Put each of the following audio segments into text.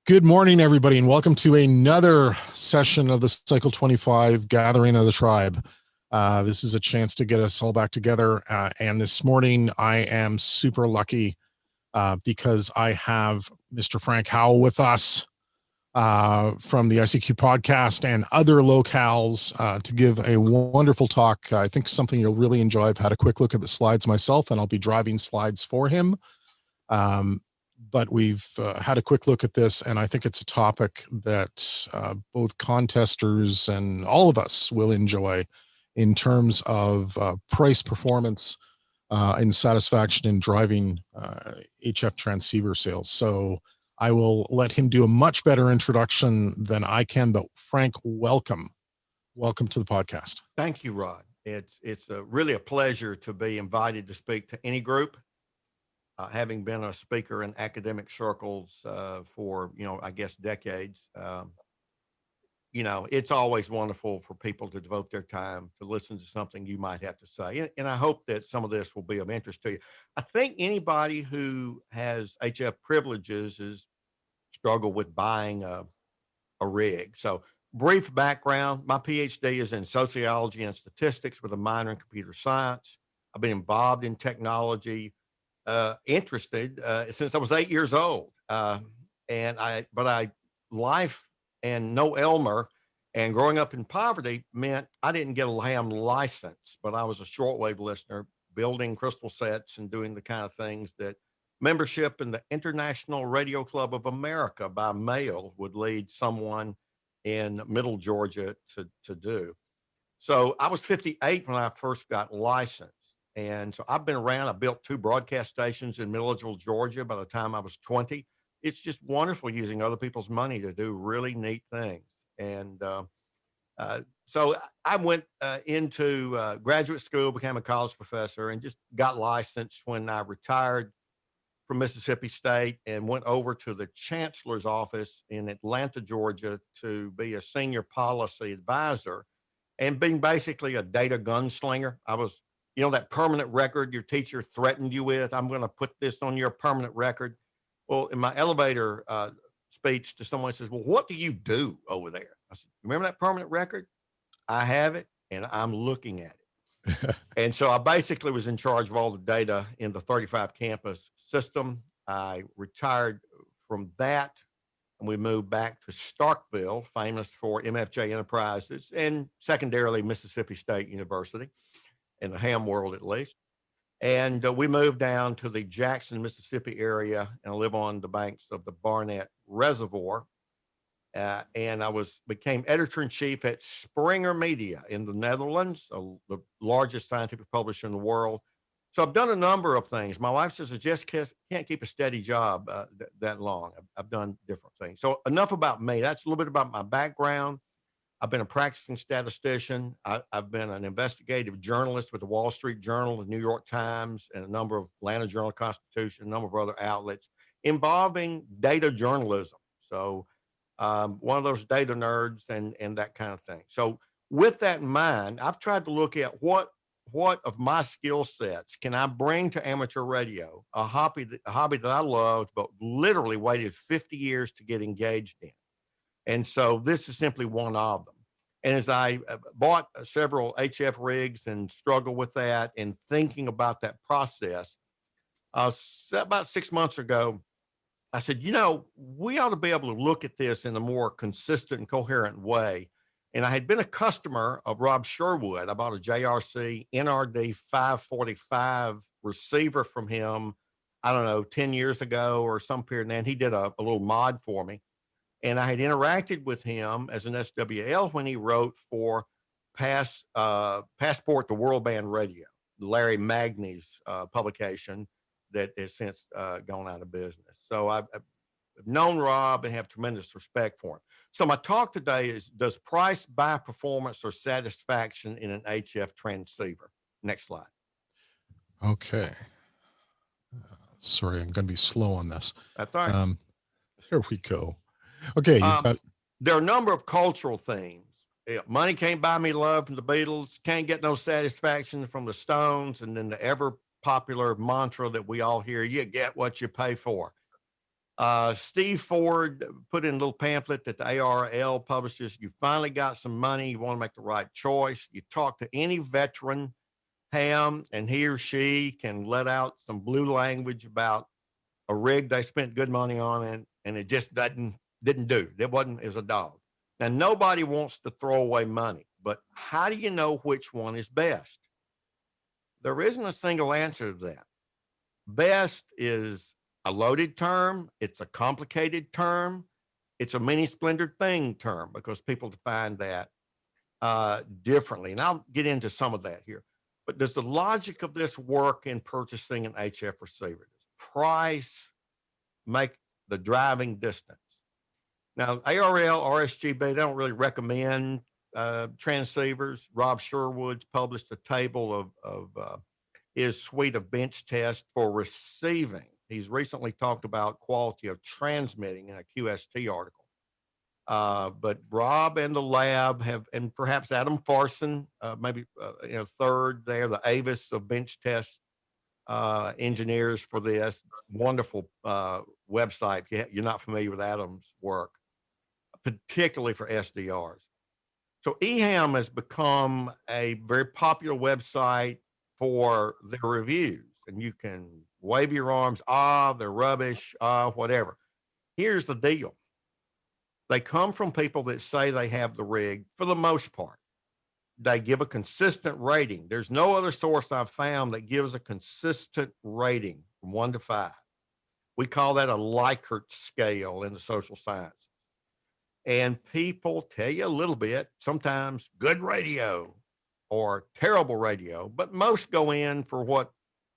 Good morning, everybody, and welcome to another session of the Cycle 25 Gathering of the Tribe. This is a chance to get us all back together. And this morning, I am super lucky because I have Mr. Frank Howell with us from the ICQ podcast and other locales to give a wonderful talk. I think something you'll really enjoy. I've had a quick look at the slides myself, and I'll be driving slides for him. But we've had a quick look at this, and I think it's a topic that both contesters and all of us will enjoy in terms of price performance and satisfaction in driving HF transceiver sales. So I will let him do a much better introduction than I can, but Frank, welcome. Welcome to the podcast. Thank you, Rod. It's really a pleasure to be invited to speak to any group. Having been a speaker in academic circles for, I guess decades, it's always wonderful for people to devote their time to listen to something you might have to say. And I hope that some of this will be of interest to you. I think anybody who has HF privileges is struggle with buying a rig. So brief background, my PhD is in sociology and statistics with a minor in computer science. I've been involved in technology, interested since I was 8 years old. Life and no Elmer and growing up in poverty meant I didn't get a eHam license, but I was a shortwave listener, building crystal sets and doing the kind of things that membership in the International Radio Club of America by mail would lead someone in middle Georgia to do. So I was 58 when I first got licensed. And so I've been around. I built 2 broadcast stations in Milledgeville, Georgia by the time I was 20. It's just wonderful using other people's money to do really neat things. And so I went into graduate school, became a college professor, and just got licensed when I retired from Mississippi State and went over to the chancellor's office in Atlanta, Georgia, to be a senior policy advisor and being basically a data gunslinger. I was, that permanent record your teacher threatened you with. I'm going to put this on your permanent record. Well, in my elevator speech to someone says, well, what do you do over there? I said, remember that permanent record? I have it and I'm looking at it. And so I basically was in charge of all the data in the 35 campus system. I retired from that and we moved back to Starkville, famous for MFJ Enterprises, and secondarily Mississippi State University, in the ham world at least. And we moved down to the Jackson, Mississippi area and I live on the banks of the Barnett Reservoir. And I became editor-in-chief at Springer Media in the Netherlands, the largest scientific publisher in the world. So I've done a number of things. My wife says I just can't keep a steady job that long. I've done different things. So enough about me. That's a little bit about my background. I've been a practicing statistician. I've been an investigative journalist with the Wall Street Journal, the New York Times, and a number of Atlanta Journal-Constitution, a number of other outlets involving data journalism. So one of those data nerds and that kind of thing. So with that in mind, I've tried to look at what of my skill sets can I bring to amateur radio, a hobby that I loved, but literally waited 50 years to get engaged in. And so this is simply one of them. And as I bought several HF rigs and struggled with that and thinking about that process, about 6 months ago, I said, we ought to be able to look at this in a more consistent and coherent way. And I had been a customer of Rob Sherwood. I bought a JRC NRD 545 receiver from him, 10 years ago or some period. And he did a little mod for me. And I had interacted with him as an SWL when he wrote for Passport to World Band Radio, Larry Magny's publication that has since gone out of business. So I've known Rob and have tremendous respect for him. So my talk today is, does price buy performance or satisfaction in an HF transceiver? Next slide. Okay. Sorry, I'm going to be slow on this. That's all right. There we go. Okay. There are a number of cultural themes. Money can't buy me love from the Beatles, can't get no satisfaction from the Stones, and then the ever popular mantra that we all hear, you get what you pay for. Steve Ford put in a little pamphlet that the ARL publishes. You finally got some money. You want to make the right choice. You talk to any veteran ham, and he or she can let out some blue language about a rig they spent good money on, and it just didn't do. It wasn't as a dog. Now, nobody wants to throw away money, but how do you know which one is best? There isn't a single answer to that. Best is a loaded term. It's a complicated term. It's a mini splendored thing term because people define that differently. And I'll get into some of that here. But does the logic of this work in purchasing an HF receiver? Does price make the driving distance? Now, ARL, RSGB, they don't really recommend transceivers. Rob Sherwood's published a table of his suite of bench tests for receiving. He's recently talked about quality of transmitting in a QST article. But Rob and the lab have, and perhaps Adam Farson, maybe third there, the Avis of bench test engineers for this wonderful website. You're not familiar with Adam's work, particularly for SDRs. So eHam has become a very popular website for their reviews, and you can wave your arms, they're rubbish, whatever. Here's the deal. They come from people that say they have the rig for the most part. They give a consistent rating. There's no other source I've found that gives a consistent rating from 1 to 5. We call that a Likert scale in the social sciences. And people tell you a little bit, sometimes good radio or terrible radio, but most go in for what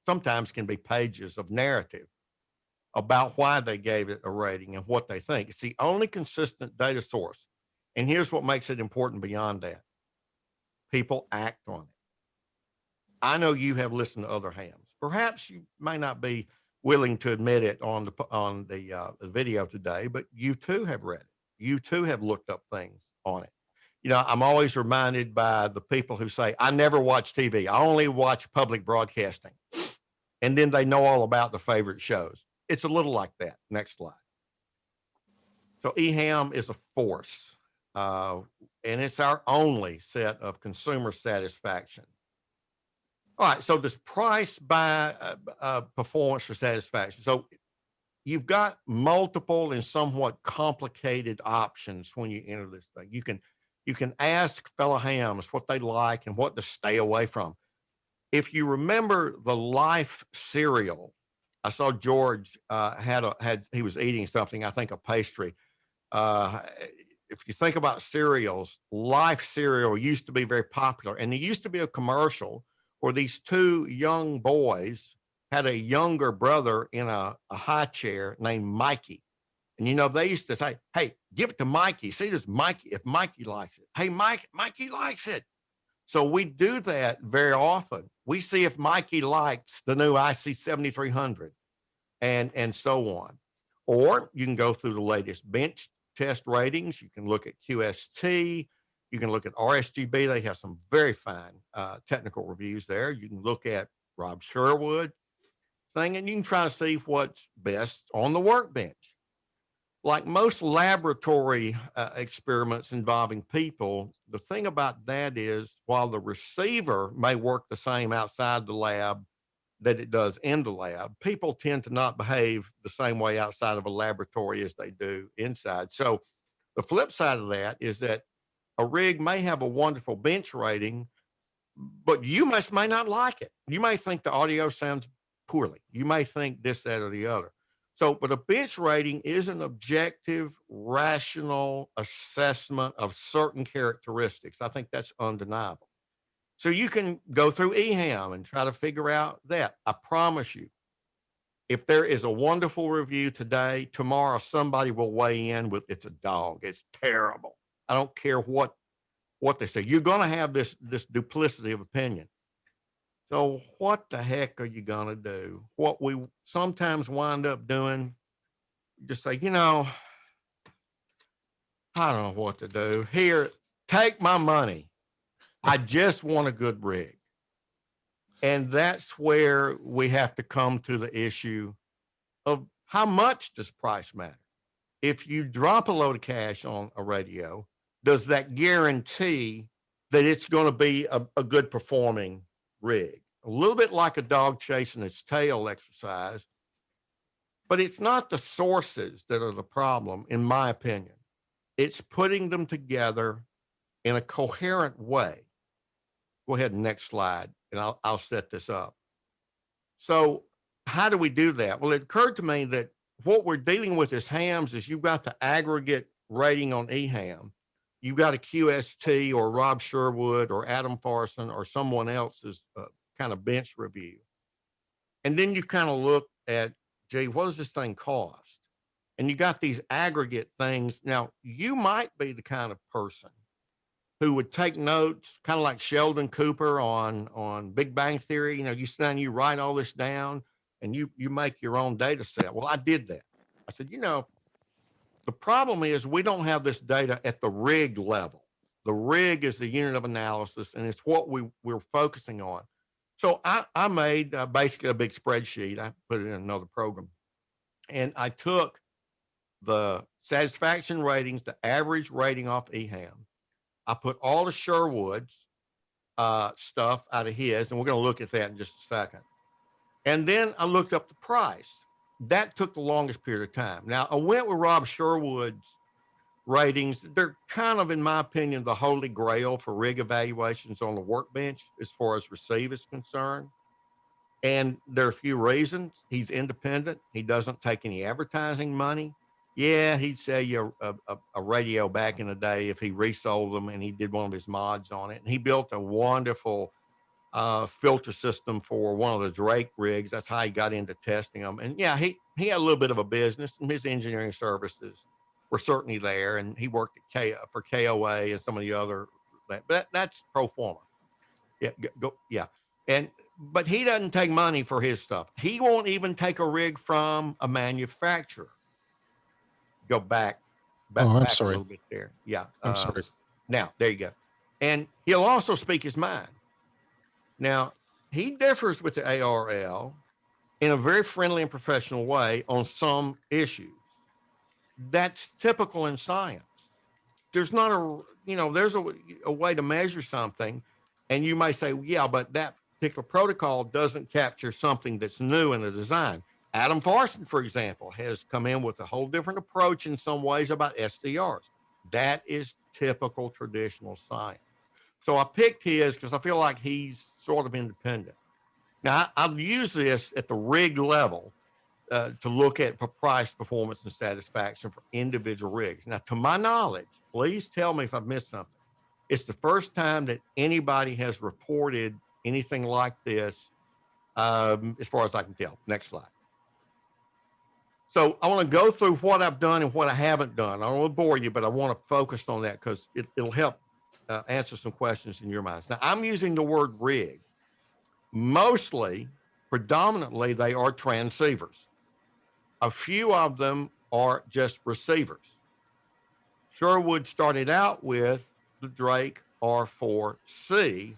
sometimes can be pages of narrative about why they gave it a rating and what they think. It's the only consistent data source. And here's what makes it important beyond that. People act on it. I know you have listened to other hams. Perhaps you may not be willing to admit it on the video today, but you too have read it. You too have looked up things on it. You know, I'm always reminded by the people who say, I never watch TV. I only watch public broadcasting. And then they know all about the favorite shows. It's a little like that. Next slide. So eHam is a force, and it's our only set of consumer satisfaction. All right, so does price buy performance or satisfaction? So you've got multiple and somewhat complicated options when you enter this thing. You can ask fellow hams what they like and what to stay away from. If you remember the Life cereal, I saw George he was eating something, I think a pastry. If you think about cereals, Life cereal used to be very popular, and there used to be a commercial where these two young boys had a younger brother in a high chair named Mikey. And, you know, they used to say, hey, give it to Mikey. See, does Mikey, if Mikey likes it. Hey, Mikey likes it. So we do that very often. We see if Mikey likes the new IC 7300 and so on. Or you can go through the latest bench test ratings. You can look at QST. You can look at RSGB. They have some very fine technical reviews there. You can look at Rob Sherwood thing, and you can try to see what's best on the workbench. Like most laboratory experiments involving people, the thing about that is while the receiver may work the same outside the lab that it does in the lab, people tend to not behave the same way outside of a laboratory as they do inside. So the flip side of that is that a rig may have a wonderful bench rating, but you may not like it. You may think the audio sounds poorly. You may think this, that, or the other. So, but a bench rating is an objective, rational assessment of certain characteristics. I think that's undeniable. So you can go through eHam and try to figure out that. I promise you, if there is a wonderful review today, tomorrow somebody will weigh in with, it's a dog, it's terrible. I don't care what they say. You're going to have this duplicity of opinion. So what the heck are you going to do? What we sometimes wind up doing, just say, you know, I don't know what to do. Here, take my money. I just want a good rig. And that's where we have to come to the issue of how much does price matter? If you drop a load of cash on a radio, does that guarantee that it's going to be a good performing rig? A little bit like a dog chasing its tail exercise, but it's not the sources that are the problem, in my opinion. It's putting them together in a coherent way. Go ahead, next slide, and I'll set this up. So how do we do that? Well, it occurred to me that what we're dealing with as hams is you've got the aggregate rating on eHam. You've got a QST or Rob Sherwood or Adam Farson or someone else's kind of bench review. And then you kind of look at, gee, what does this thing cost? And you got these aggregate things. Now, you might be the kind of person who would take notes, kind of like Sheldon Cooper on Big Bang Theory. You know, you sit down, you write all this down, and you make your own data set. Well, I did that. I said, you know, the problem is we don't have this data at the rig level. The rig is the unit of analysis, and it's what we're focusing on. So I made basically a big spreadsheet. I put it in another program, and I took the satisfaction ratings, the average rating off eHam. I put all the Sherwood's stuff out of his, and we're going to look at that in just a second. And then I looked up the price. That took the longest period of time. Now, I went with Rob Sherwood's ratings. They're kind of, in my opinion, the holy grail for rig evaluations on the workbench as far as receive is concerned. And there are a few reasons. He's independent. He doesn't take any advertising money. Yeah, he'd sell you a radio back in the day if he resold them, and he did one of his mods on it. And he built a wonderful filter system for one of the Drake rigs. That's how he got into testing them. And yeah, he had a little bit of a business, and his engineering services were certainly there. And he worked at for KOA and some of the other, but that's pro forma. Yeah, yeah. But he doesn't take money for his stuff. He won't even take a rig from a manufacturer. Go back I'm back a sorry. little bit there. Yeah. I'm sorry. Now, there you go. And he'll also speak his mind. Now, he differs with the ARL in a very friendly and professional way on some issues. That's typical in science. There's not there's a way to measure something, and you may say, yeah, but that particular protocol doesn't capture something that's new in the design. Adam Farson, for example, has come in with a whole different approach in some ways about SDRs. That is typical traditional science. So I picked his because I feel like he's sort of independent. Now, I'll use this at the rig level to look at price, performance, and satisfaction for individual rigs. Now, to my knowledge, please tell me if I've missed something. It's the first time that anybody has reported anything like this, as far as I can tell. Next slide. So I want to go through what I've done and what I haven't done. I don't want to bore you, but I want to focus on that because it'll help answer some questions in your minds. Now, I'm using the word rig. Mostly, predominantly, they are transceivers. A few of them are just receivers. Sherwood started out with the Drake R4C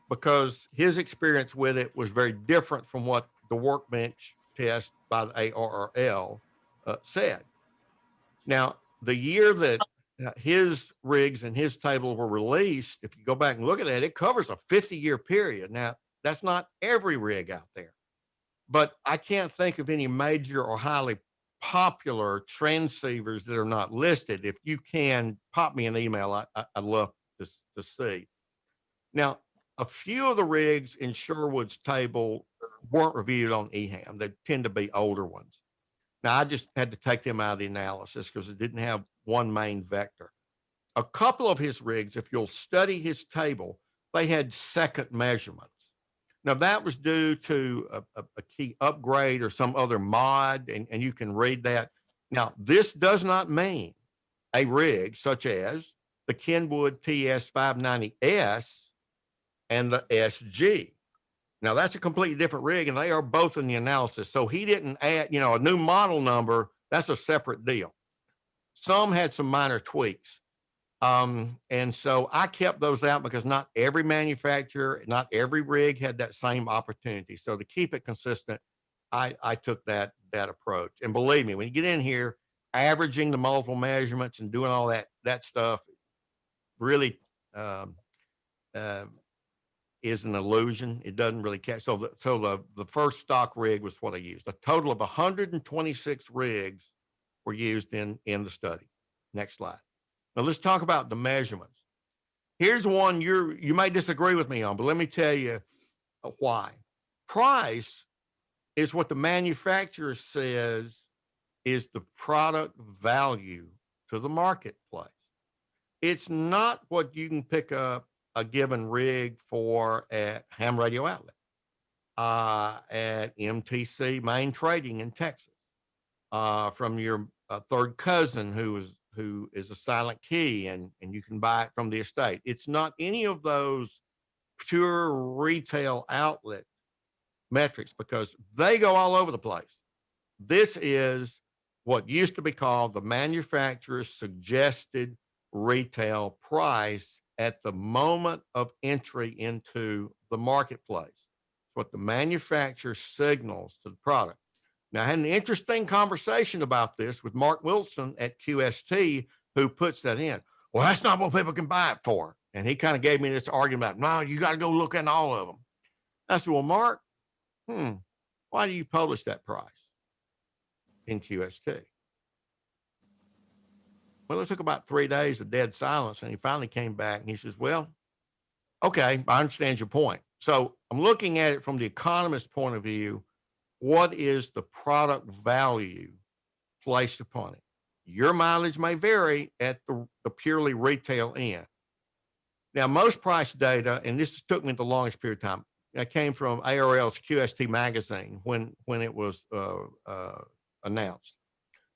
because his experience with it was very different from what the workbench test by the ARRL said. Now, the year that his rigs and his table were released, if you go back and look at that, it covers a 50-year period. Now, that's not every rig out there, but I can't think of any major or highly popular transceivers that are not listed. If you can pop me an email, I'd love to see. Now, a few of the rigs in Sherwood's table weren't reviewed on eHam. They tend to be older ones. Now, I just had to take them out of the analysis because it didn't have one main vector. A couple of his rigs, if you'll study his table, they had second measurements. Now, that was due to a key upgrade or some other mod, and you can read that. Now, this does not mean a rig such as the Kenwood TS590S and the SG. Now, that's a completely different rig, and they are both in the analysis. So he didn't add, a new model number. That's a separate deal. Some had some minor tweaks. And so I kept those out because not every manufacturer, not every rig had that same opportunity. So to keep it consistent, I took that approach. And believe me, when you get in here, averaging the multiple measurements and doing all that stuff really uh, is an illusion. It doesn't really catch. So the first stock rig was what I used. A total of 126 rigs were used in the study. Next slide. Now let's talk about the measurements. Here's one you might disagree with me on, but let me tell you why. Price is what the manufacturer says is the product value to the marketplace. It's not what you can pick up a given rig for at Ham Radio Outlet, at MTC Main Trading in Texas, from your third cousin who is a silent key, and you can buy it from the estate. It's not any of those pure retail outlet metrics because they go all over the place. This is what used to be called the manufacturer's suggested retail price at the moment of entry into the marketplace. It's what the manufacturer signals to the product. Now, I had an interesting conversation about this with Mark Wilson at QST, who puts that in. Well, that's not what people can buy it for. And he kind of gave me this argument about, no, you got to go look at all of them. I said, well, Mark, why do you publish that price in QST? Well, it took about 3 days of dead silence, and he finally came back and he says, well, okay, I understand your point. So I'm looking at it from the economist's point of view. What is the product value placed upon it? Your mileage may vary at the purely retail end. Now, most price data, and this took me the longest period of time, that came from ARL's QST magazine when it was announced.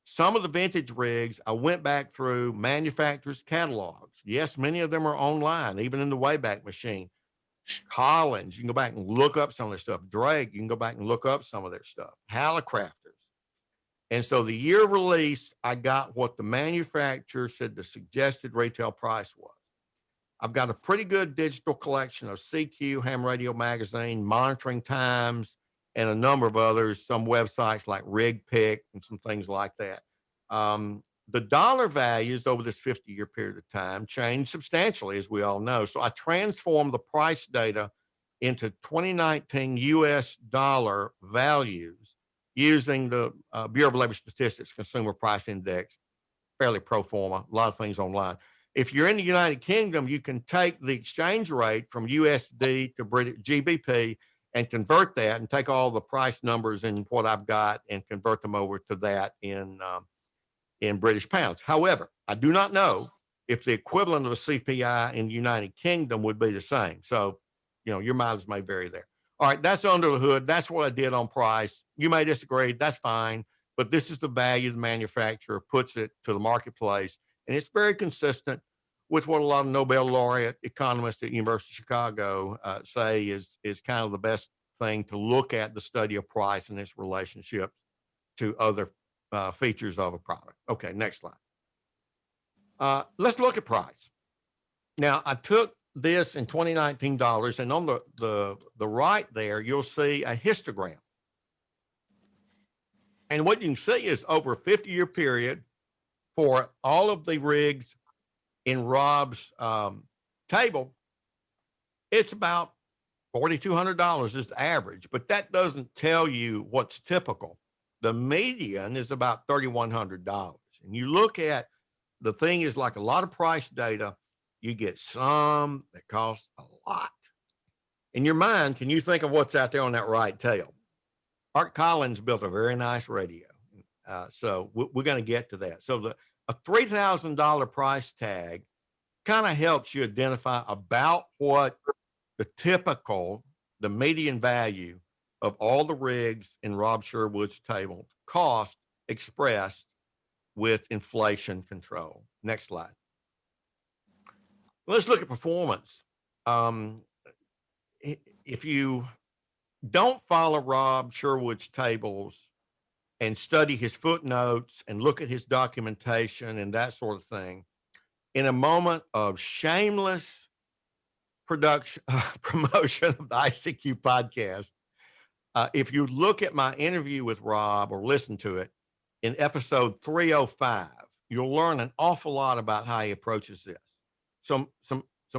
Some of the vintage rigs, I went back through manufacturers' catalogs. Yes, many of them are online, even in the Wayback Machine. Collins, you can go back and look up some of their stuff. Drake, you can go back and look up some of their stuff. Hallicrafters. And so the year of release, I got what the manufacturer said the suggested retail price was. I've got a pretty good digital collection of CQ, Ham Radio Magazine, Monitoring Times, and a number of others, some websites like Rig Pick and some things like that. The dollar values over this 50-year period of time changed substantially, as we all know. So I transformed the price data into 2019 US dollar values using the Bureau of Labor Statistics Consumer Price Index, fairly pro forma, a lot of things online. If you're in the United Kingdom, you can take the exchange rate from USD to British GBP and convert that and take all the price numbers and what I've got and convert them over to that in British pounds. However, I do not know if the equivalent of a CPI in the United Kingdom would be the same. So, your mileage may vary there. All right, that's under the hood. That's what I did on price. You may disagree. That's fine. But this is the value the manufacturer puts it to the marketplace. And it's very consistent with what a lot of Nobel laureate economists at University of Chicago say is kind of the best thing to look at the study of price and its relationships to other features of a product. Okay, next slide. Let's look at price. Now, I took this in 2019 dollars, and on the right there, you'll see a histogram. And what you can see is over a 50-year period for all of the rigs in Rob's table, it's about $4,200 is the average, but that doesn't tell you what's typical. The median is about $3,100. And you look at the thing is like a lot of price data, you get some that cost a lot. In your mind, can you think of what's out there on that right tail? Art Collins built a very nice radio. So we're going to get to that. So a $3,000 price tag kind of helps you identify about what the median value of all the rigs in Rob Sherwood's table cost expressed with inflation control. Next slide. Let's look at performance. If you don't follow Rob Sherwood's tables and study his footnotes and look at his documentation and that sort of thing, in a moment of shameless promotion of the ICQ podcast, If you look at my interview with Rob or listen to it in episode 305, you'll learn an awful lot about how he approaches this. Some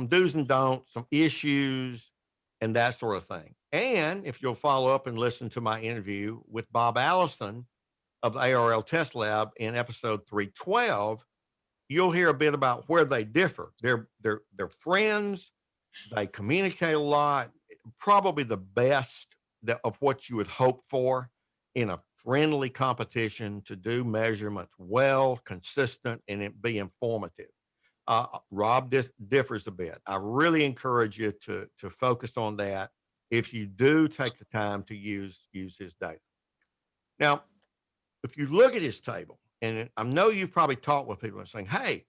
do's and don'ts, some issues, and that sort of thing. And if you'll follow up and listen to my interview with Bob Allison of the ARL Test Lab in episode 312, you'll hear a bit about where they differ. They're friends. They communicate a lot. Probably the best of what you would hope for in a friendly competition to do measurements well, consistent, and it be informative. Rob differs a bit. I really encourage you to focus on that if you do take the time to use his data. Now, if you look at his table, and I know you've probably talked with people and saying, hey,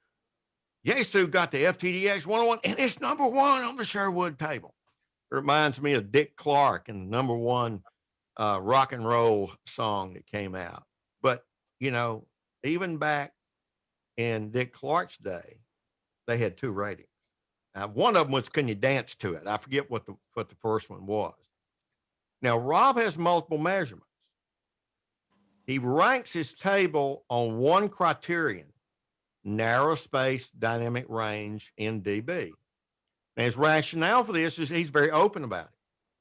Yaesu got the FTDX 101 and it's number one on the Sherwood table. It reminds me of Dick Clark and the number one rock and roll song that came out. But, even back in Dick Clark's day, they had two ratings. One of them was, can you dance to it? I forget what the first one was. Now, Rob has multiple measurements. He ranks his table on one criterion, narrow space dynamic range in dB. And his rationale for this is he's very open about it.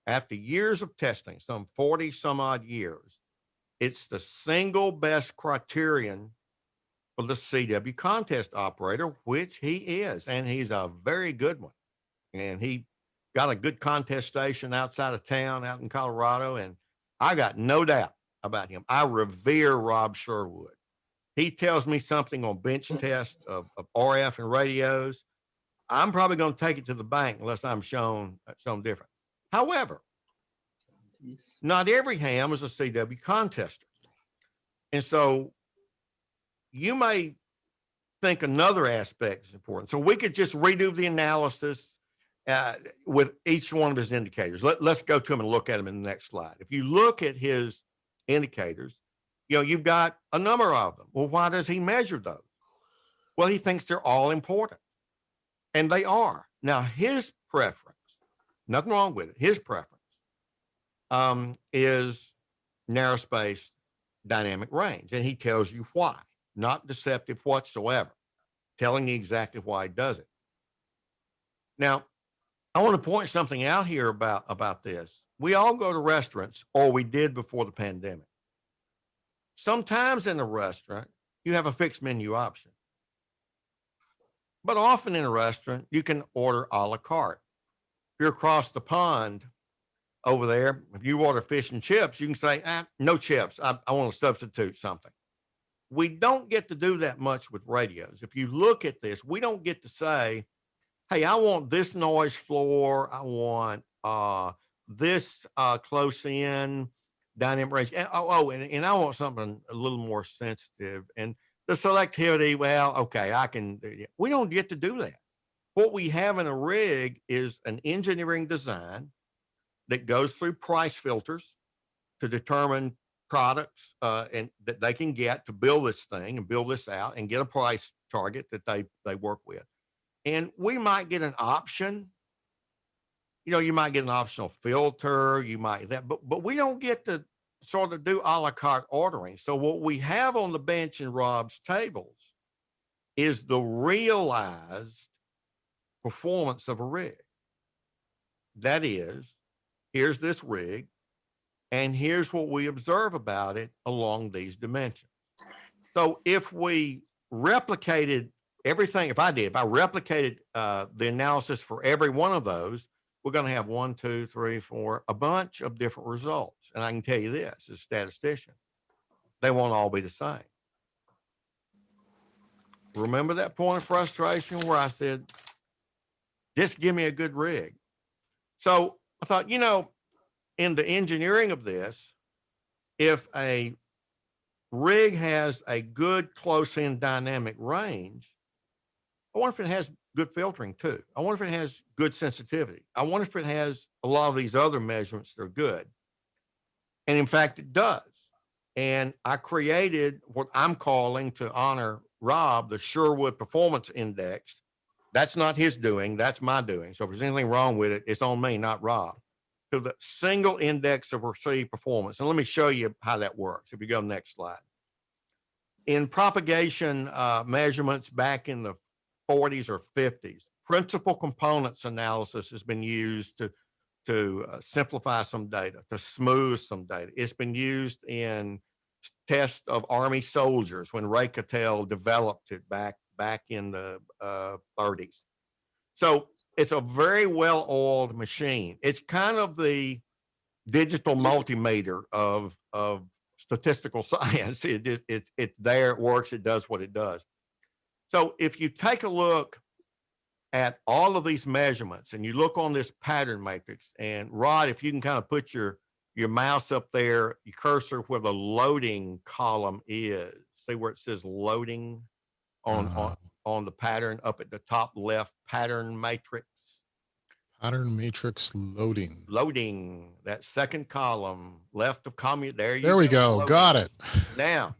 After years of testing, some 40 some odd years, it's the single best criterion for the CW contest operator, which he is, and he's a very good one. And he got a good contest station outside of town out in Colorado, and I got no doubt about him. I revere Rob Sherwood. He tells me something on bench tests of RF and radios. I'm probably going to take it to the bank unless I'm shown different. However, not every ham is a CW contester. And so you may think another aspect is important. So we could just redo the analysis with each one of his indicators. Let's go to him and look at them in the next slide. If you look at his indicators, you've got a number of them. Well, why does he measure those? Well, he thinks they're all important. And they are. Now, his preference, nothing wrong with it, his preference is narrow space dynamic range. And he tells you why. Not deceptive whatsoever, telling you exactly why he does it. Now, I want to point something out here about this. We all go to restaurants, or we did before the pandemic. Sometimes in a restaurant, you have a fixed menu option. But often in a restaurant, you can order a la carte. If you're across the pond over there, if you order fish and chips, you can say, no chips. I want to substitute something. We don't get to do that much with radios. If you look at this, we don't get to say, hey, I want this noise floor. I want this close in dynamic range. And I want something a little more sensitive. And the selectivity, well, okay, we don't get to do that. What we have in a rig is an engineering design that goes through price filters to determine products and that they can get to build this thing and build this out and get a price target that they work with. And we might get an option. You might get an optional filter, but we don't get to sort of do a la carte ordering. So what we have on the bench in Rob's tables is the realized performance of a rig. That is, here's this rig, and here's what we observe about it along these dimensions. So if we replicated everything, if I replicated the analysis for every one of those, we're going to have 1, 2, 3, 4, a bunch of different results. And I can tell you this, as a statistician, they won't all be the same. Remember that point of frustration where I said, just give me a good rig. So I thought, in the engineering of this, if a rig has a good close-in dynamic range, I wonder if it has good filtering too. I wonder if it has good sensitivity. I wonder if it has a lot of these other measurements that are good. And in fact, it does. And I created what I'm calling, to honor Rob, the Sherwood Performance Index. That's not his doing, that's my doing. So if there's anything wrong with it, it's on me, not Rob. to the single index of received performance. And let me show you how that works. If you go next slide. In propagation measurements back in the 40s or 50s, principal components analysis has been used to simplify some data, to smooth some data. It's been used in tests of Army soldiers when Ray Cattell developed it back in the 30s. So it's a very well-oiled machine. It's kind of the digital multimeter of statistical science. It's there, it works, it does what it does. So if you take a look at all of these measurements and you look on this pattern matrix, and Rod, if you can kind of put your mouse up there, your cursor where the loading column is, see where it says loading on the pattern up at the top left, pattern matrix. Pattern matrix loading. Loading, that second column left of commute. There we go. Loading. Got it. Now,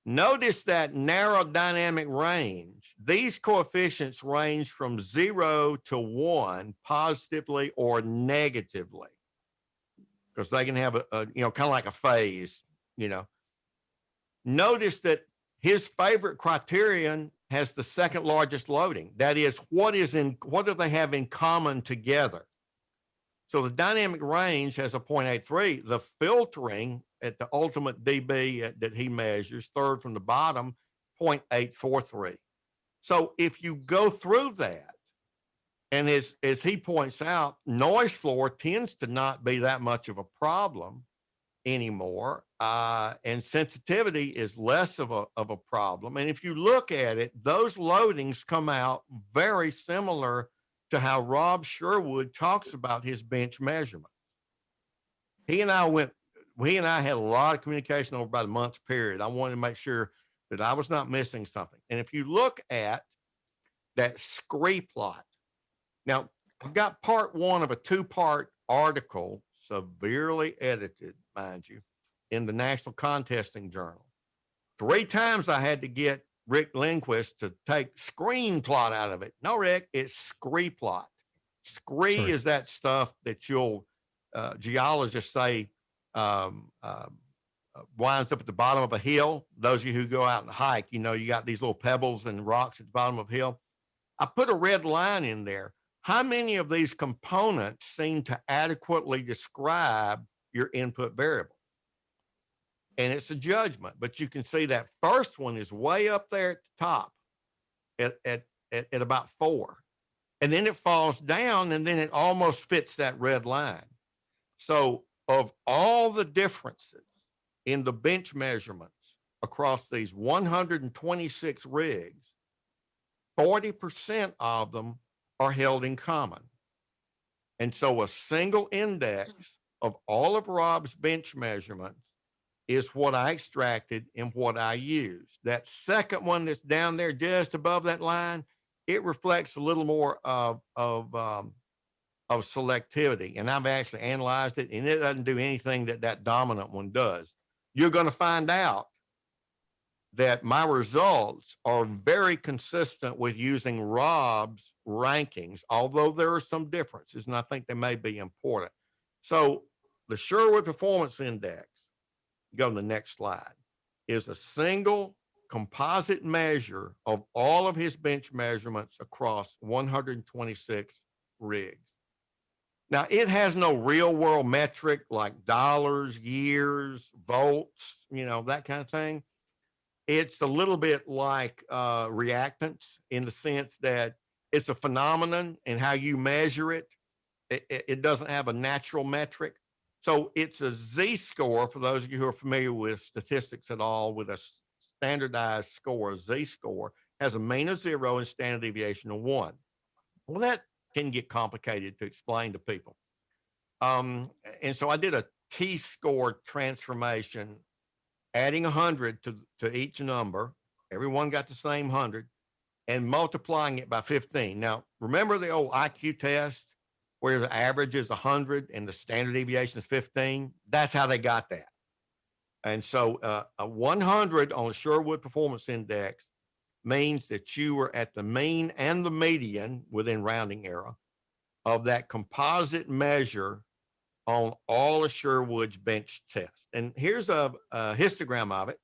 notice that narrow dynamic range. These coefficients range from 0 to 1 positively or negatively, because they can have a kind of like a phase, Notice that his favorite criterion has the second largest loading. That is, what do they have in common together? So the dynamic range has a 0.83. The filtering at the ultimate dB that he measures, third from the bottom, 0.843. So if you go through that, and as he points out, noise floor tends to not be that much of a problem anymore, and sensitivity is less of a problem. And if you look at it, those loadings come out very similar to how Rob Sherwood talks about his bench measurements. He and I had a lot of communication over about a month's period. I wanted to make sure that I was not missing something. And if you look at that scree plot, now I've got part one of a 2-part article, severely edited, mind you, in the National Contesting Journal. 3 times I had to get Rick Lindquist to take screen plot out of it. No, Rick, it's scree plot. Scree is that stuff that you'll geologists say winds up at the bottom of a hill. Those of you who go out and hike, you got these little pebbles and rocks at the bottom of a hill. I put a red line in there. How many of these components seem to adequately describe your input variable? And it's a judgment, but you can see that first one is way up there at the top at about 4. And then it falls down, and then it almost fits that red line. So of all the differences in the bench measurements across these 126 rigs, 40% of them are held in common. And so a single index of all of Rob's bench measurements is what I extracted and what I used. That second one that's down there just above that line, it reflects a little more of selectivity. And I've actually analyzed it, and it doesn't do anything that dominant one does. You're going to find out that my results are very consistent with using Rob's rankings, although there are some differences, and I think they may be important. So the Sherwood Performance Index, go to the next slide, is a single composite measure of all of his bench measurements across 126 rigs. Now, it has no real world metric like dollars, years, volts, that kind of thing. It's a little bit like reactance in the sense that it's a phenomenon, and how you measure it, it doesn't have a natural metric. So it's a Z-score, for those of you who are familiar with statistics at all, with a standardized score. A Z-score has a mean of 0 and standard deviation of 1. Well, that can get complicated to explain to people. And so I did a T-score transformation, adding 100 to each number. Everyone got the same 100, and multiplying it by 15. Now, remember the old IQ test where the average is 100 and the standard deviation is 15? That's how they got that. And so a 100 on the Sherwood Performance Index means that you were at the mean and the median, within rounding error, of that composite measure on all of Sherwood's bench tests. And here's a histogram of it.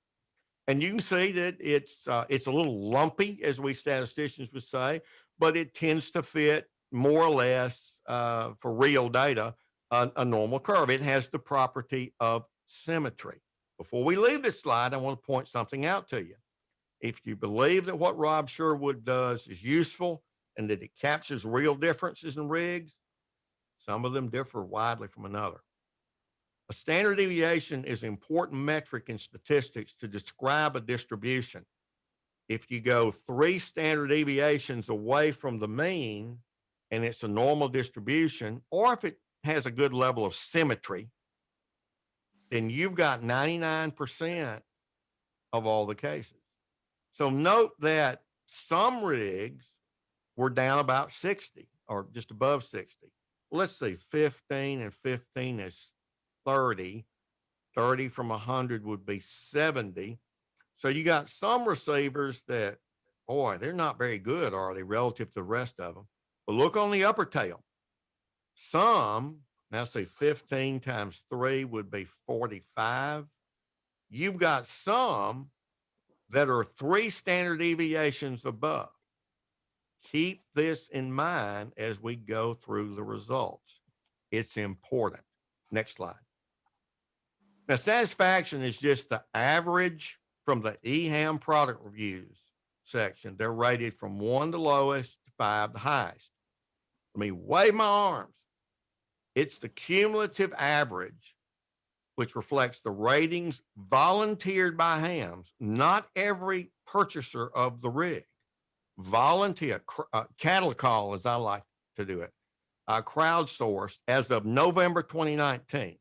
And you can see that it's a little lumpy, as we statisticians would say, but it tends to fit more or less for real data a normal curve. It has the property of symmetry. Before we leave this slide, I want to point something out to you. If you believe that what Rob Sherwood does is useful and that it captures real differences in rigs, some of them differ widely from another. A standard deviation is an important metric in statistics to describe a distribution. If you go 3 standard deviations away from the mean and it's a normal distribution, or if it has a good level of symmetry, then you've got 99% of all the cases. So note that some rigs were down about 60 or just above 60. Let's see, 15 and 15 is 30. 30 from 100 would be 70. So you got some receivers that, boy, they're not very good, are they, relative to the rest of them? But look on the upper tail. Some, now say 15 times 3 would be 45. You've got some that are 3 standard deviations above. Keep this in mind as we go through the results. It's important. Next slide. Now, satisfaction is just the average from the eHam product reviews section. They're rated from 1 the lowest to 5 the highest. Let me wave my arms. It's the cumulative average, which reflects the ratings volunteered by hams, not every purchaser of the rig. Volunteer, cattle call, as I like to do it, crowdsourced as of November 2019.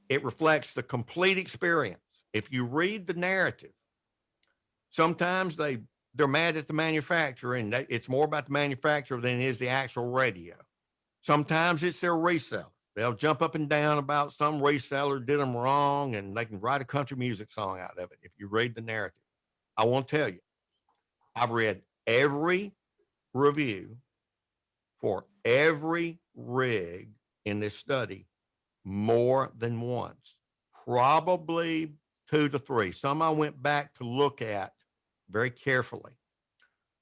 It reflects the complete experience. If you read the narrative, sometimes they're mad at the manufacturer, and it's more about the manufacturer than it is the actual radio. Sometimes it's their reseller. They'll jump up and down about some reseller did them wrong, and they can write a country music song out of it if you read the narrative. I won't tell you. I've read every review for every rig in this study more than once, probably 2 to 3. Some I went back to look at very carefully.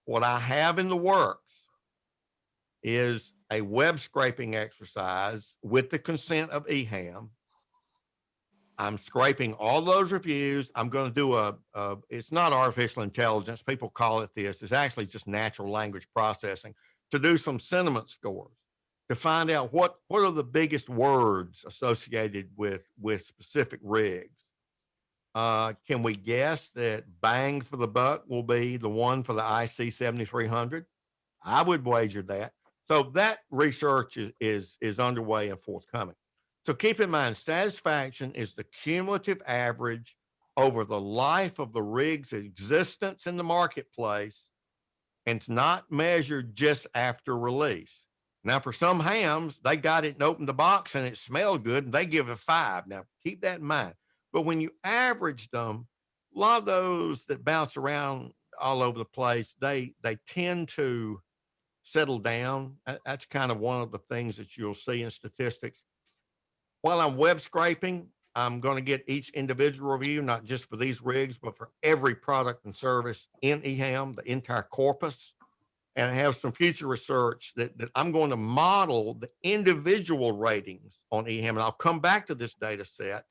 What I have in the works is a web scraping exercise with the consent of eHam. I'm scraping all those reviews. I'm going to do it's not artificial intelligence. People call it this. It's actually just natural language processing to do some sentiment scores, to find out what are the biggest words associated with specific rigs. Can we guess that bang for the buck will be the one for the IC 7300? I would wager that. So that research is underway and forthcoming. So keep in mind, satisfaction is the cumulative average over the life of the rig's existence in the marketplace, and it's not measured just after release. Now, for some hams, they got it and opened the box and it smelled good and they give it 5. Now, keep that in mind. But when you average them, a lot of those that bounce around all over the place, they tend to settle down. That's kind of one of the things that you'll see in statistics. While I'm web scraping, I'm going to get each individual review, not just for these rigs, but for every product and service in eHam, the entire corpus. And I have some future research that I'm going to model the individual ratings on eHam. And I'll come back to this data set,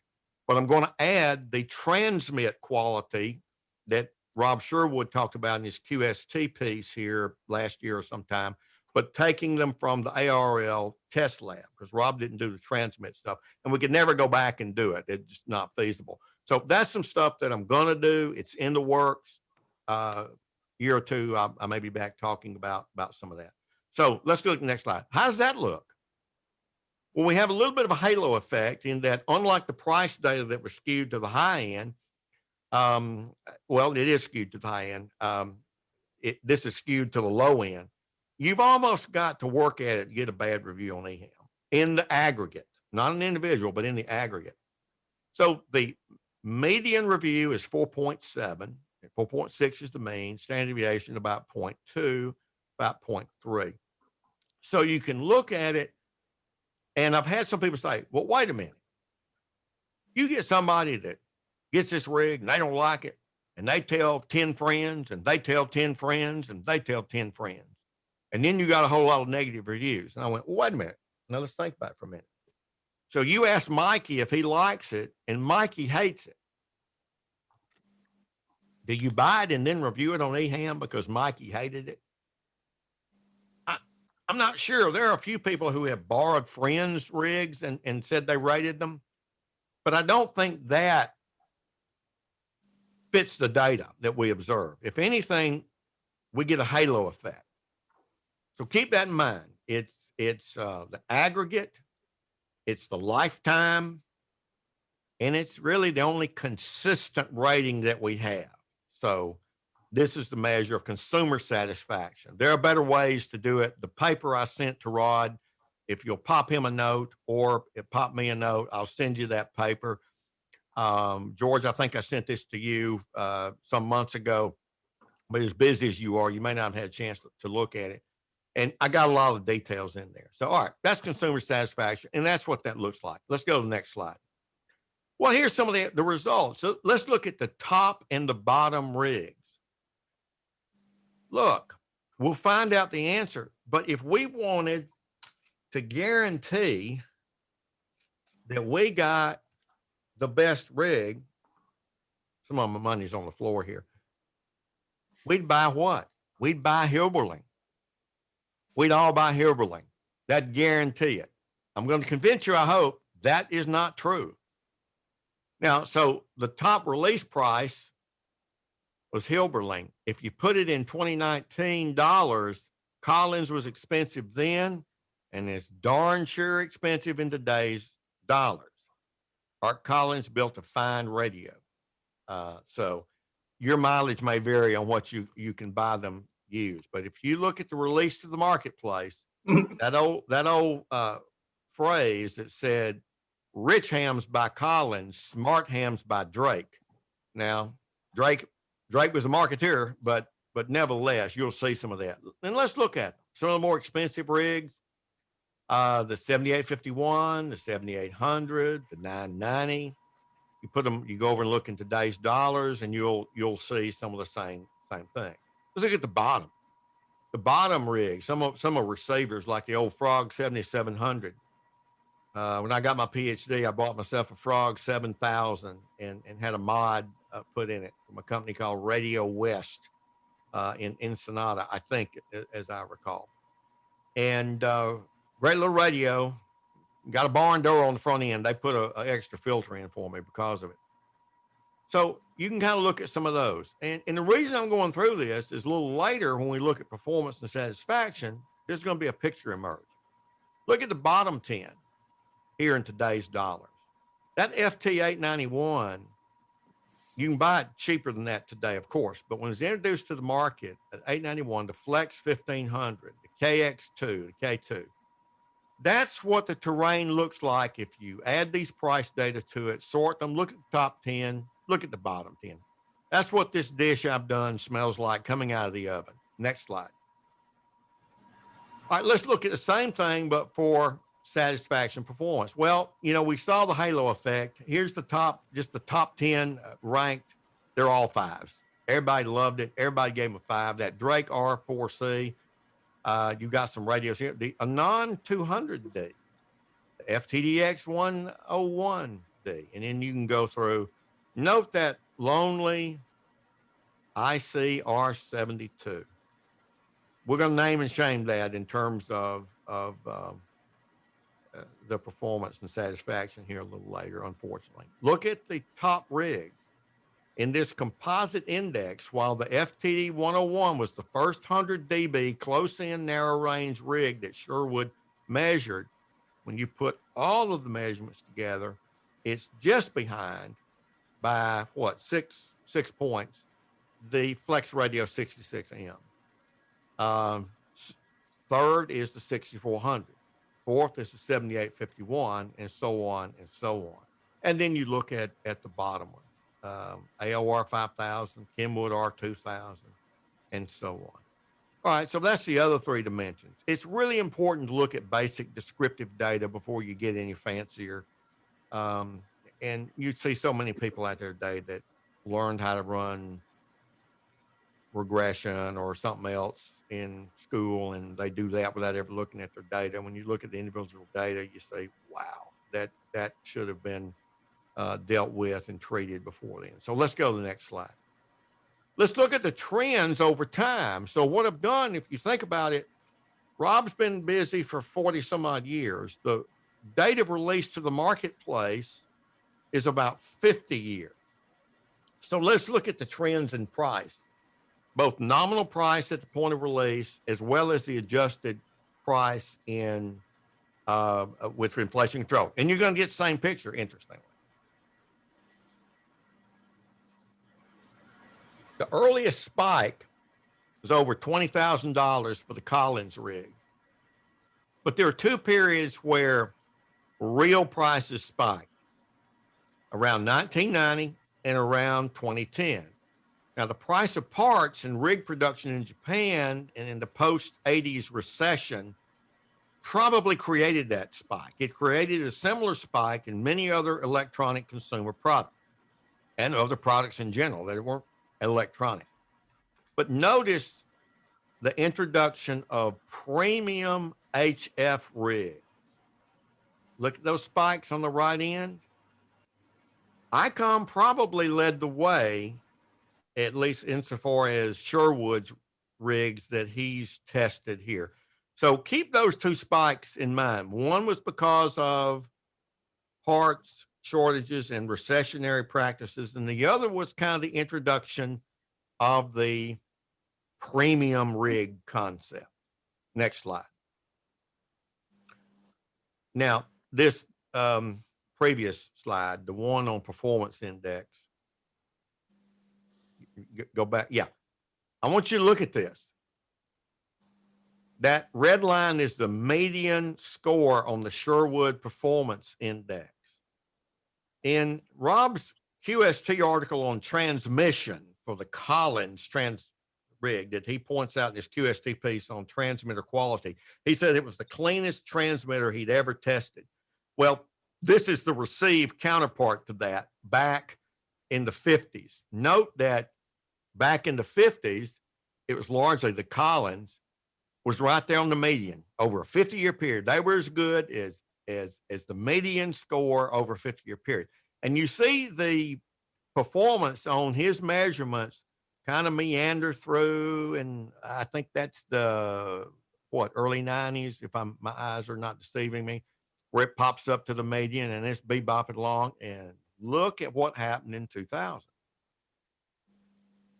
but I'm going to add the transmit quality that Rob Sherwood talked about in his QST piece here last year or sometime, but taking them from the ARL test lab, because Rob didn't do the transmit stuff, and we could never go back and do it. It's just not feasible. So that's some stuff that I'm going to do. It's in the works. Year or two, I may be back talking about some of that. So let's go to the next slide. How does that look? Well, we have a little bit of a halo effect in that, unlike the price data that was skewed to the high end, well, it is skewed to the high end. This is skewed to the low end. You've almost got to work at it to get a bad review on eHam in the aggregate, not an individual, but in the aggregate. So the median review is 4.7. 4.6 is the mean, standard deviation about 0.2, about 0.3. So you can look at it And I've had some people say, well, wait a minute. You get somebody that gets this rig and they don't like it, and they tell 10 friends, and they tell 10 friends, and they tell 10 friends. And then you got a whole lot of negative reviews. And I went, well, wait a minute. Now let's think about it for a minute. So you ask Mikey if he likes it, and Mikey hates it. Do you buy it and then review it on eHam because Mikey hated it? I'm not sure. There are a few people who have borrowed friends' rigs and said they rated them, but I don't think that fits the data that we observe. If anything, we get a halo effect. So keep that in mind. It's the aggregate, it's the lifetime, and it's really the only consistent rating that we have. So this is the measure of consumer satisfaction. There are better ways to do it. The paper I sent to Rod, if you'll pop him a note or pop me a note, I'll send you that paper. George, I think I sent this to you some months ago, but as busy as you are, you may not have had a chance to look at it. And I got a lot of details in there. So, all right, that's consumer satisfaction, and that's what that looks like. Let's go to the next slide. Well, here's some of the results. So let's look at the top and the bottom rigs. Look, we'll find out the answer. But if we wanted to guarantee that we got the best rig, some of my money's on the floor here, we'd buy what? We'd buy Hilberling. We'd all buy Hilberling. That'd guarantee it. I'm going to convince you, I hope, that is not true. Now, so the top release price was Hilberling. If you put it in 2019 dollars, Collins was expensive then, and it's darn sure expensive in today's dollars. Art Collins built a fine radio. So your mileage may vary on what you can buy them used. But if you look at the release to the marketplace, that old phrase that said, rich hams by Collins, smart hams by Drake. Now, Drake was a marketeer, but nevertheless, you'll see some of that. And let's look at some of the more expensive rigs, the 7851, the 7800, the 990. You put them, you go over and look in today's dollars, and you'll see some of the same things. Let's look at the bottom. The bottom rig, some of receivers like the old Frog 7700. When I got my PhD, I bought myself a Frog 7000 and had a mod put in it from a company called Radio West in Ensenada, I think, as I recall. And great little radio. Got a barn door on the front end. They put an extra filter in for me because of it. So you can kind of look at some of those. And the reason I'm going through this is a little later when we look at performance and satisfaction, there's going to be a picture emerge. Look at the bottom 10 here in today's dollars. That FT891, you can buy it cheaper than that today, of course. But when it's introduced to the market at $891, the Flex 1500, the KX2, the K2, that's what the terrain looks like if you add these price data to it, sort them, look at the top 10, look at the bottom 10. That's what this dish I've done smells like coming out of the oven. Next slide. All right, let's look at the same thing, but for satisfaction performance. Well, we saw the halo effect. Here's the top, just the top 10 ranked. They're all fives. Everybody loved it. Everybody gave them a 5. That Drake R4C, you got some radios here. The Anon 200D, the FTDX 101D, and then you can go through. Note that lonely ICR72. We're going to name and shame that in terms of the performance and satisfaction here a little later, unfortunately. Look at the top rigs. In this composite index, while the FTD 101 was the first 100 dB close-in narrow-range rig that Sherwood measured, when you put all of the measurements together, it's just behind by, six points, the Flex Radio 66M. Third is the 6400. Fourth is the 7851, and so on and so on. And then you look at the bottom one. AOR 5000, Kenwood R2000, and so on. All right, so that's the other three dimensions. It's really important to look at basic descriptive data before you get any fancier. Um, and you see so many people out there today that learned how to run regression or something else in school, and they do that without ever looking at their data. When you look at the individual data, you say, wow, that should have been dealt with and treated before then. So let's go to the next slide. Let's look at the trends over time. So what I've done, if you think about it, Rob's been busy for 40 some odd years. The date of release to the marketplace is about 50 years. So let's look at the trends in price, both nominal price at the point of release, as well as the adjusted price in with inflation control. And you're going to get the same picture, interestingly. The earliest spike was over $20,000 for the Collins rig. But there are two periods where real prices spiked, around 1990 and around 2010. Now, the price of parts and rig production in Japan and in the post-80s recession probably created that spike. It created a similar spike in many other electronic consumer products and other products in general that weren't electronic. But notice the introduction of premium HF rigs. Look at those spikes on the right end. ICOM probably led the way, at least insofar as Sherwood's rigs that he's tested here. So keep those two spikes in mind. One was because of parts shortages and recessionary practices, and the other was kind of the introduction of the premium rig concept. Next slide. Now, this previous slide, the one on performance index, go back. Yeah. I want you to look at this. That red line is the median score on the Sherwood Performance Index. In Rob's QST article on transmission for the Collins rig that he points out in his QST piece on transmitter quality, he said it was the cleanest transmitter he'd ever tested. Well, this is the received counterpart to that back in the 50s. Note that back in the 50s, it was largely the Collins was right there on the median over a 50-year period. They were as good as the median score over a 50-year period. And you see the performance on his measurements kind of meander through, and I think that's the early 90s, if my eyes are not deceiving me, where it pops up to the median and it's bebopping along. And look at what happened in 2000.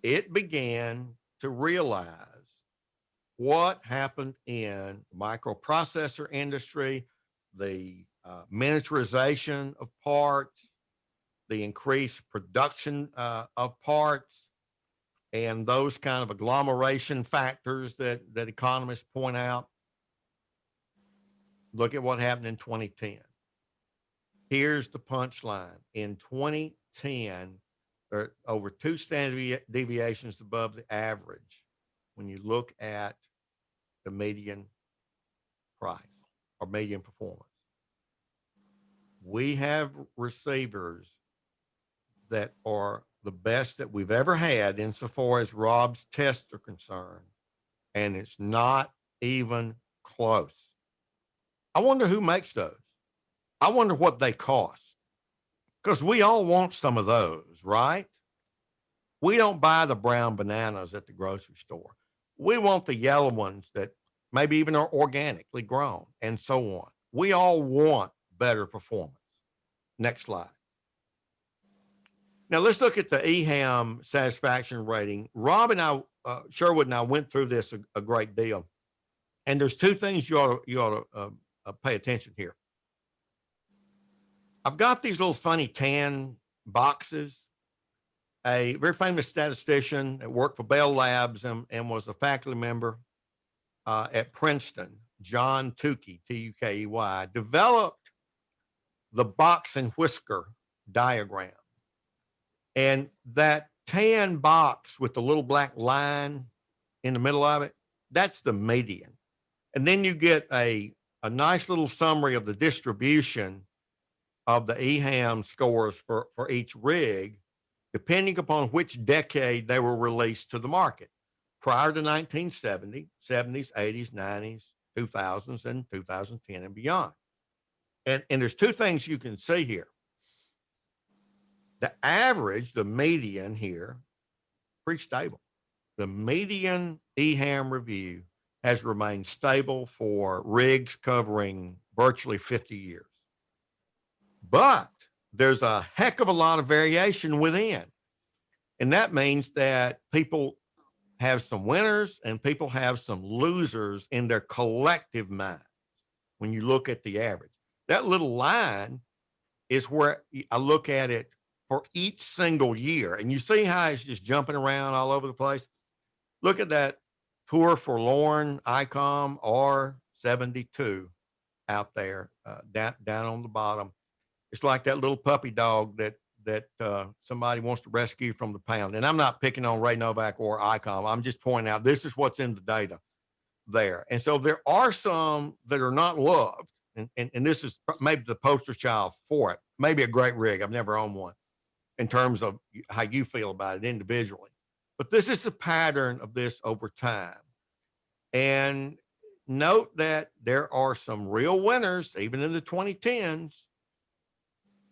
It began to realize what happened in the microprocessor industry, the miniaturization of parts, the increased production of parts, and those kind of agglomeration factors that economists point out. Look at what happened in 2010. Here's the punchline. In 2010, there over 2 standard deviations above the average when you look at the median price or median performance. We have receivers that are the best that we've ever had insofar as Rob's tests are concerned, and it's not even close. I wonder who makes those. I wonder what they cost, because we all want some of those, right? We don't buy the brown bananas at the grocery store. We want the yellow ones that maybe even are organically grown and so on. We all want better performance. Next slide. Now let's look at the eHam satisfaction rating. Rob and I, Sherwood and I went through this a great deal. And there's two things you ought to pay attention here. I've got these little funny tan boxes. A very famous statistician that worked for Bell Labs and was a faculty member at Princeton, John Tukey, T-U-K-E-Y, developed the box and whisker diagram. And that tan box with the little black line in the middle of it, that's the median. And then you get a nice little summary of the distribution of the eHam scores for each rig, depending upon which decade they were released to the market. Prior to 1970, 70s, 80s, 90s, 2000s, and 2010 and beyond. And there's two things you can see here. The average, the median here, pretty stable. The median eHam review has remained stable for rigs covering virtually 50 years. But there's a heck of a lot of variation within. And that means that people have some winners and people have some losers in their collective minds when you look at the average. That little line is where I look at it for each single year. And you see how it's just jumping around all over the place. Look at that poor forlorn ICOM R72 out there down on the bottom. It's like that little puppy dog that somebody wants to rescue from the pound. And I'm not picking on Ray Novak or ICOM. I'm just pointing out this is what's in the data there. And so there are some that are not loved. And this is maybe the poster child for it. Maybe a great rig. I've never owned one in terms of how you feel about it individually. But this is the pattern of this over time. And note that there are some real winners, even in the 2010s.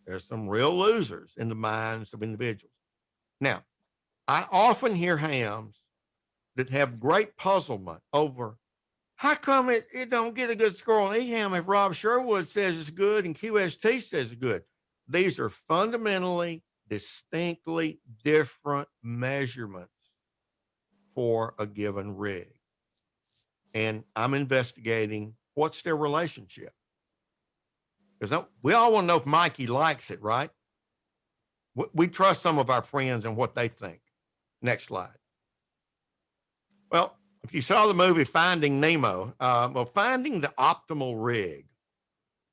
There's some real losers in the minds of individuals. Now, I often hear hams that have great puzzlement over how come it don't get a good score on eHam if Rob Sherwood says it's good and QST says it's good. These are fundamentally, distinctly different measurements for a given rig. And I'm investigating what's their relationship. Because we all want to know if Mikey likes it, right? We trust some of our friends and what they think. Next slide. Well, if you saw the movie Finding Nemo, finding the optimal rig.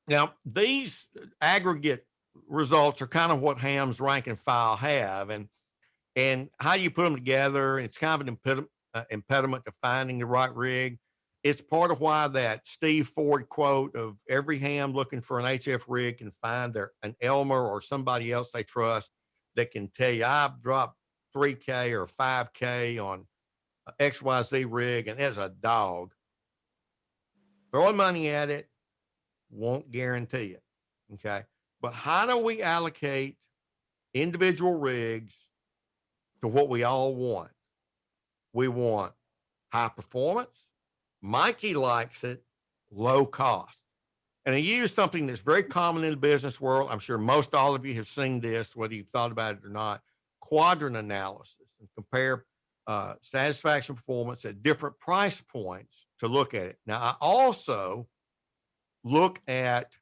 Now, these aggregate results are kind of what ham's rank and file have, and how you put them together. It's kind of an impediment to finding the right rig. It's part of why that Steve Ford quote of every ham looking for an HF rig can find an Elmer or somebody else they trust that can tell you, I've dropped 3K or 5K on XYZ rig, and as a dog, throwing money at it won't guarantee it. Okay. But how do we allocate individual rigs to what we all want? We want high performance. Mikey likes it low cost. And I use something that's very common in the business world. I'm sure most all of you have seen this, whether you've thought about it or not, quadrant analysis, and compare satisfaction performance at different price points to look at it. Now, I also look at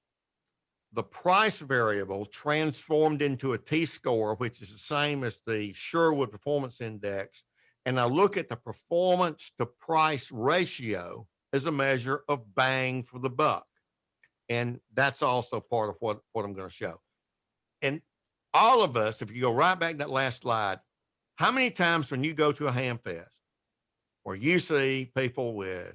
the price variable transformed into a T-score, which is the same as the Sherwood Performance Index. And I look at the performance to price ratio as a measure of bang for the buck. And that's also part of what I'm going to show. And all of us, if you go right back to that last slide, how many times when you go to a ham fest where you see people with,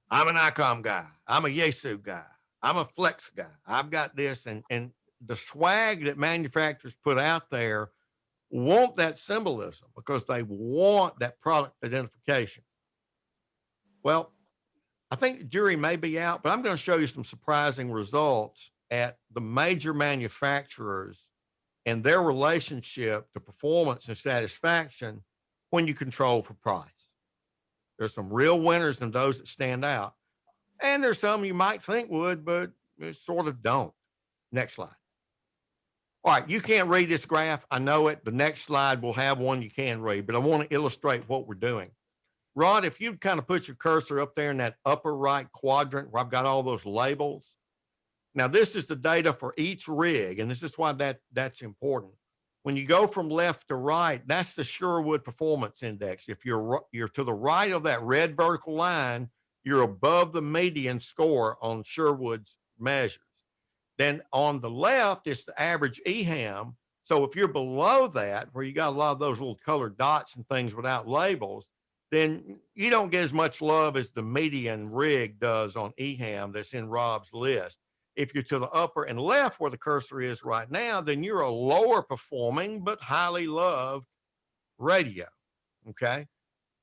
I'm an ICOM guy, I'm a Yaesu guy, I'm a Flex guy, I've got this, and the swag that manufacturers put out there want that symbolism because they want that product identification. Well, I think the jury may be out, but I'm going to show you some surprising results at the major manufacturers and their relationship to performance and satisfaction when you control for price. There's some real winners and those that stand out. And there's some you might think would, but sort of don't. Next slide. All right, you can't read this graph. I know it. The next slide will have one you can read, but I want to illustrate what we're doing. Rod, if you kind of put your cursor up there in that upper right quadrant where I've got all those labels. Now, this is the data for each rig, and this is why that's important. When you go from left to right, that's the Sherwood Performance Index. If you're to the right of that red vertical line, you're above the median score on Sherwood's measures. Then on the left is the average eHam. So if you're below that, where you got a lot of those little colored dots and things without labels, then you don't get as much love as the median rig does on eHam that's in Rob's list. If you're to the upper and left where the cursor is right now, then you're a lower performing but highly loved radio. Okay.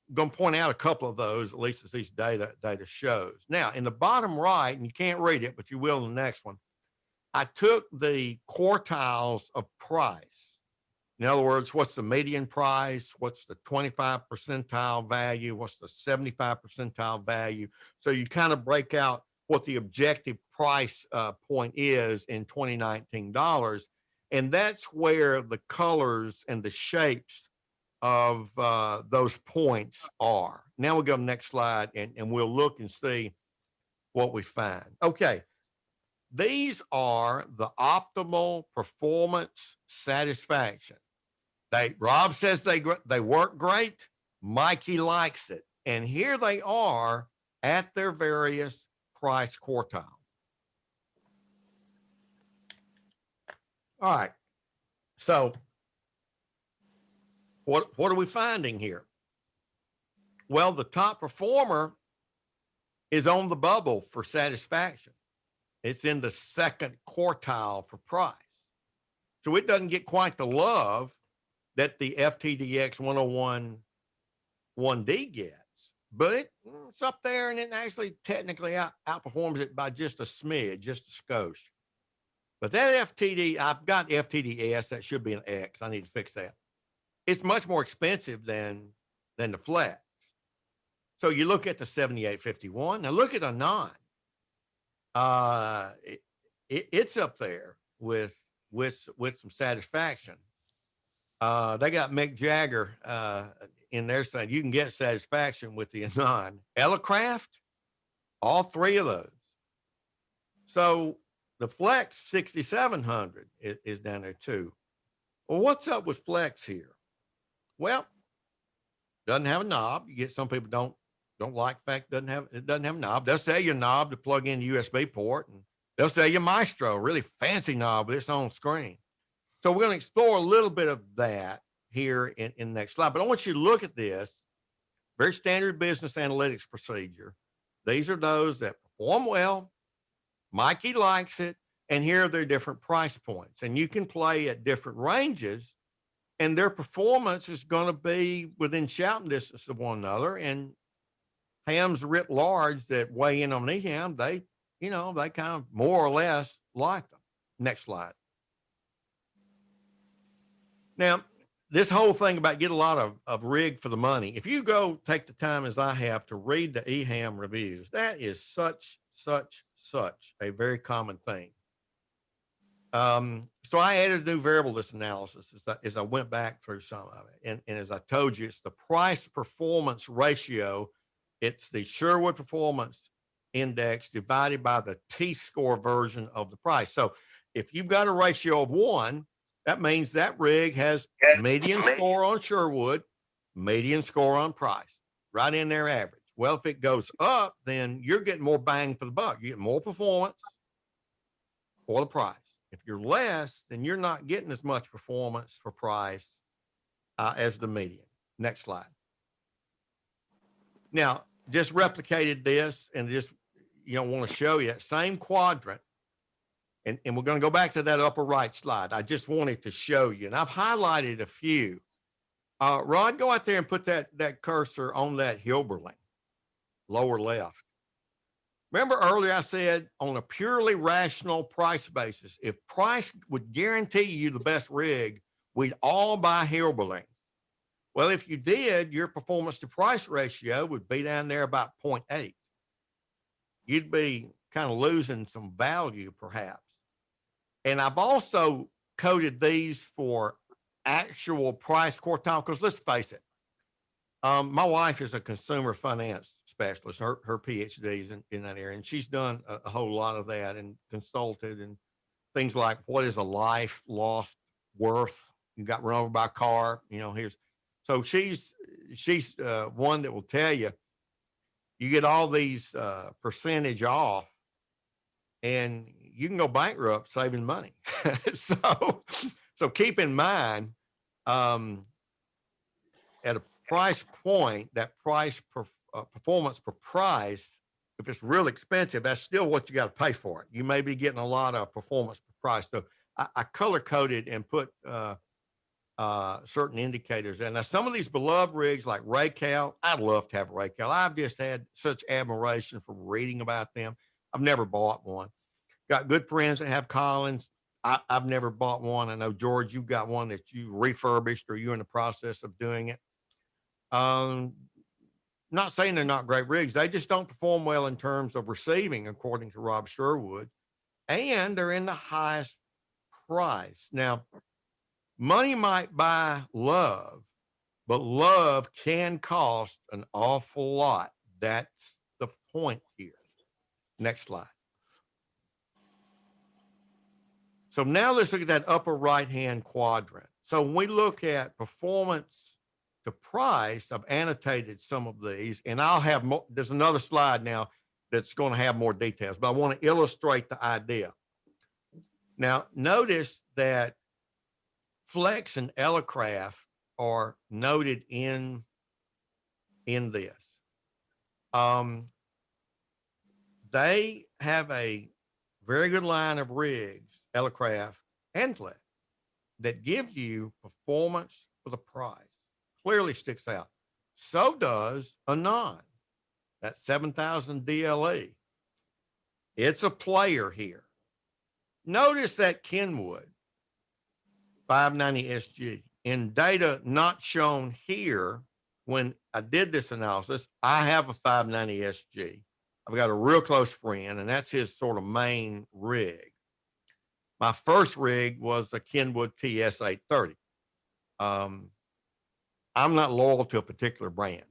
I'm going to point out a couple of those, at least as these data shows. Now, in the bottom right, and you can't read it, but you will in the next one, I took the quartiles of price. In other words, what's the median price? What's the 25 percentile value? What's the 75 percentile value? So you kind of break out what the objective price point is in 2019 dollars. And that's where the colors and the shapes of those points are. Now we'll go to the next slide and we'll look and see what we find. Okay. These are the optimal performance satisfaction. Rob says they work great. Mikey likes it. And here they are at their various price quartile. All right. So what are we finding here? Well, the top performer is on the bubble for satisfaction. It's in the second quartile for price. So it doesn't get quite the love that the FTDX 101 1D gets, but it's up there, and it actually technically outperforms it by just a smidge, just a skosh. But that FTD, I've got FTDS, that should be an X. I need to fix that. It's much more expensive than the Flex. So you look at the 7851. Now look at a 9. It's up there with some satisfaction. They got Mick Jagger in there saying you can get satisfaction with the Anon. Elecraft, all three of those. So the Flex 6700 is down there too. Well, what's up with Flex here? Well, doesn't have a knob. You get some people don't like the fact it doesn't have a knob. They'll sell you a knob to plug in the USB port, and they'll sell you Maestro, really fancy knob with its own screen. So we're going to explore a little bit of that here in the next slide. But I want you to look at this very standard business analytics procedure. These are those that perform well. Mikey likes it. And here are their different price points. And you can play at different ranges, and their performance is going to be within shouting distance of one another. And hams writ large that weigh in on eHam, they kind of more or less like them. Next slide. Now, this whole thing about get a lot of rig for the money, if you go take the time as I have to read the eHam reviews, that is such a very common thing. So I added a new variable list analysis as I went back through some of it. And as I told you, it's the price performance ratio. It's the Sherwood Performance Index divided by the T-score version of the price. So if you've got a ratio of 1, that means that rig has median score on Sherwood, median score on price, right in their average. Well, if it goes up, then you're getting more bang for the buck. You get more performance for the price. If you're less, then you're not getting as much performance for price as the median. Next slide. Now, just replicated this and just, want to show you that same quadrant. And we're going to go back to that upper right slide. I just wanted to show you, and I've highlighted a few. Rod, go out there and put that cursor on that Hilberling, lower left. Remember earlier I said on a purely rational price basis, if price would guarantee you the best rig, we'd all buy Hilberling. Well, if you did, your performance to price ratio would be down there about 0.8. You'd be kind of losing some value perhaps. And I've also coded these for actual price quartile, because let's face it, my wife is a consumer finance specialist. Her PhD is in that area, and she's done a whole lot of that and consulted and things like what is a life lost worth? You got run over by a car, so she's one that will tell you get all these percentage off, and you can go bankrupt saving money. So keep in mind, at a price point, that price per performance per price, if it's real expensive, that's still what you got to pay for it. You may be getting a lot of performance per price. So I color coded and put certain indicators. And now some of these beloved rigs like Raycal, I'd love to have a Raycal. I've just had such admiration for reading about them. I've never bought one. Got good friends that have Collins. I've never bought one. I know, George, you've got one that you refurbished or you're in the process of doing it. Not saying they're not great rigs. They just don't perform well in terms of receiving, according to Rob Sherwood. And they're in the highest price. Now, money might buy love, but love can cost an awful lot. That's the point here. Next slide. So now let's look at that upper right-hand quadrant. So when we look at performance to price, I've annotated some of these, and I'll have more. There's another slide now that's going to have more details, but I want to illustrate the idea. Now, notice that Flex and Elecraft are noted in this. They have a very good line of rigs, Elecraft and Flex, that give you performance for the price. Clearly sticks out. So does Anon, that 7,000 DLE. It's a player here. Notice that Kenwood 590 SG in data not shown here. When I did this analysis, I have a 590 SG. I've got a real close friend, and that's his sort of main rig. My first rig was a Kenwood TS830. I'm not loyal to a particular brand.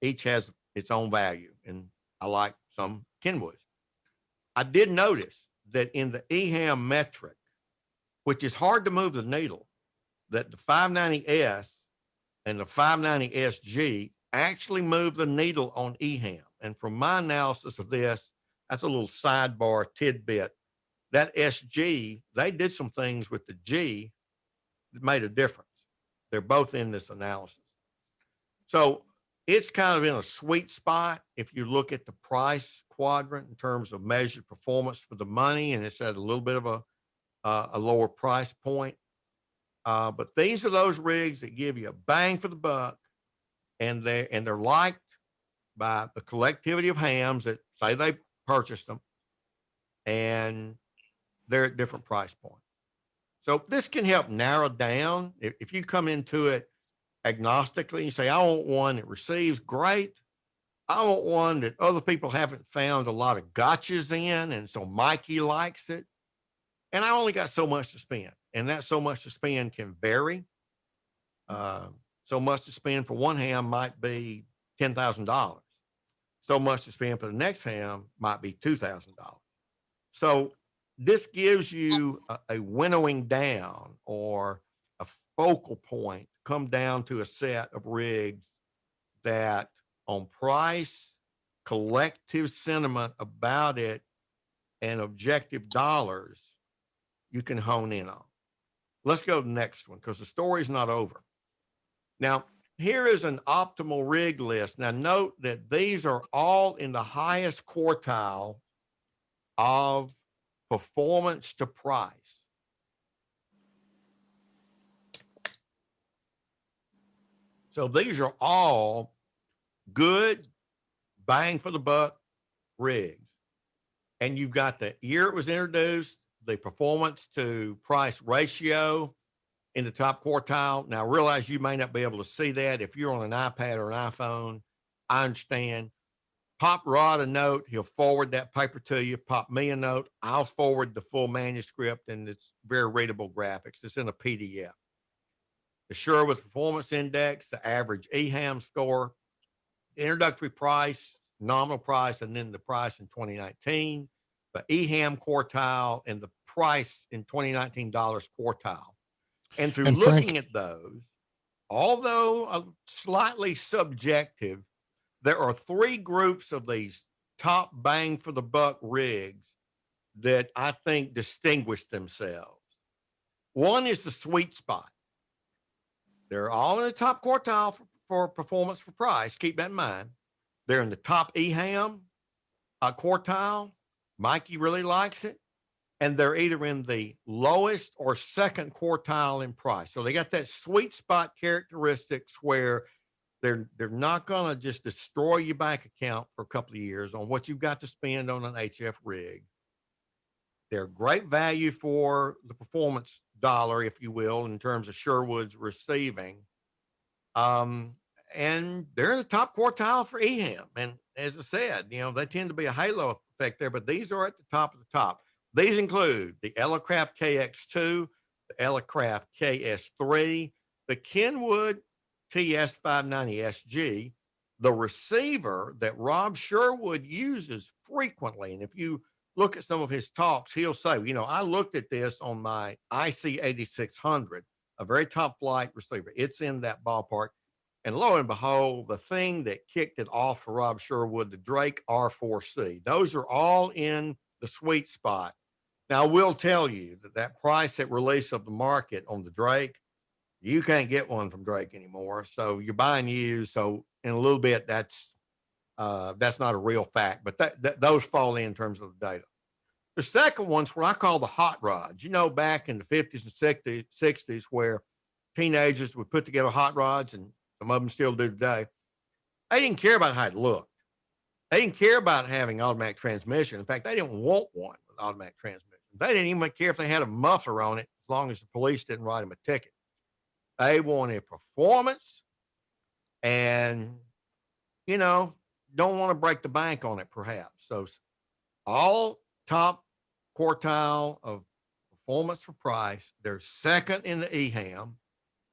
Each has its own value, and I like some Kenwoods. I did notice that in the eHam metric, which is hard to move the needle, that the 590S and the 590SG actually move the needle on eHam. And from my analysis of this, that's a little sidebar tidbit. That SG, they did some things with the G that made a difference. They're both in this analysis. So it's kind of in a sweet spot if you look at the price quadrant in terms of measured performance for the money, and it's at a little bit of a lower price point. But these are those rigs that give you a bang for the buck, and they're liked by the collectivity of hams that say they purchased them, and they're at different price points. So this can help narrow down. If you come into it agnostically and say, I want one that receives great, I want one that other people haven't found a lot of gotchas in, and so Mikey likes it, and I only got so much to spend, and that so much to spend can vary. So much to spend for one ham might be $10,000. So much to spend for the next ham might be $2,000. So this gives you a winnowing down or a focal point, come down to a set of rigs that on price, collective sentiment about it, and objective dollars, you can hone in on. Let's go to the next one because the story's not over. Now, here is an optimal rig list. Now, note that these are all in the highest quartile of performance to price. So these are all good bang for the buck rigs. And you've got the year it was introduced, the performance to price ratio in the top quartile. Now, realize you may not be able to see that if you're on an iPad or an iPhone. I understand. Pop Rod a note. He'll forward that paper to you. Pop me a note. I'll forward the full manuscript, and it's very readable graphics. It's in a PDF. The Sherwood Performance Index, the average eHam score, the introductory price, nominal price, and then the price in 2019, the eHam quartile, and the price in 2019 dollars quartile. And through looking at those, although slightly subjective, there are three groups of these top bang for the buck rigs that I think distinguish themselves. One is the sweet spot. They're all in the top quartile for performance for price. Keep that in mind. They're in the top eHam quartile. Mikey really likes it. And they're either in the lowest or second quartile in price. So they got that sweet spot characteristics where they're not going to just destroy your bank account for a couple of years on what you've got to spend on an HF rig. They're great value for the performance dollar, if you will, in terms of Sherwood's receiving. And they're in the top quartile for eHam. And as I said, they tend to be a halo effect there, but these are at the top of the top. These include the Elecraft KX2, the Elecraft KS3, the Kenwood TS590SG, the receiver that Rob Sherwood uses frequently. And if you look at some of his talks, he'll say, I looked at this on my IC8600, a very top flight receiver. It's in that ballpark. And lo and behold, the thing that kicked it off for Rob Sherwood, the Drake R4C, those are all in the sweet spot. Now, I will tell you that price at release of the market on the Drake, you can't get one from Drake anymore. So you're buying used. So in a little bit, that's not a real fact, but those fall in terms of the data. The second one's what I call the hot rods. Back in the 50s and 60s, where teenagers would put together hot rods, and some of them still do today. They didn't care about how it looked. They didn't care about having automatic transmission. In fact, they didn't want one with automatic transmission. They didn't even care if they had a muffler on it, as long as the police didn't write them a ticket. They wanted performance and, don't want to break the bank on it, perhaps. So all top quartile of performance for price. They're second in the eHam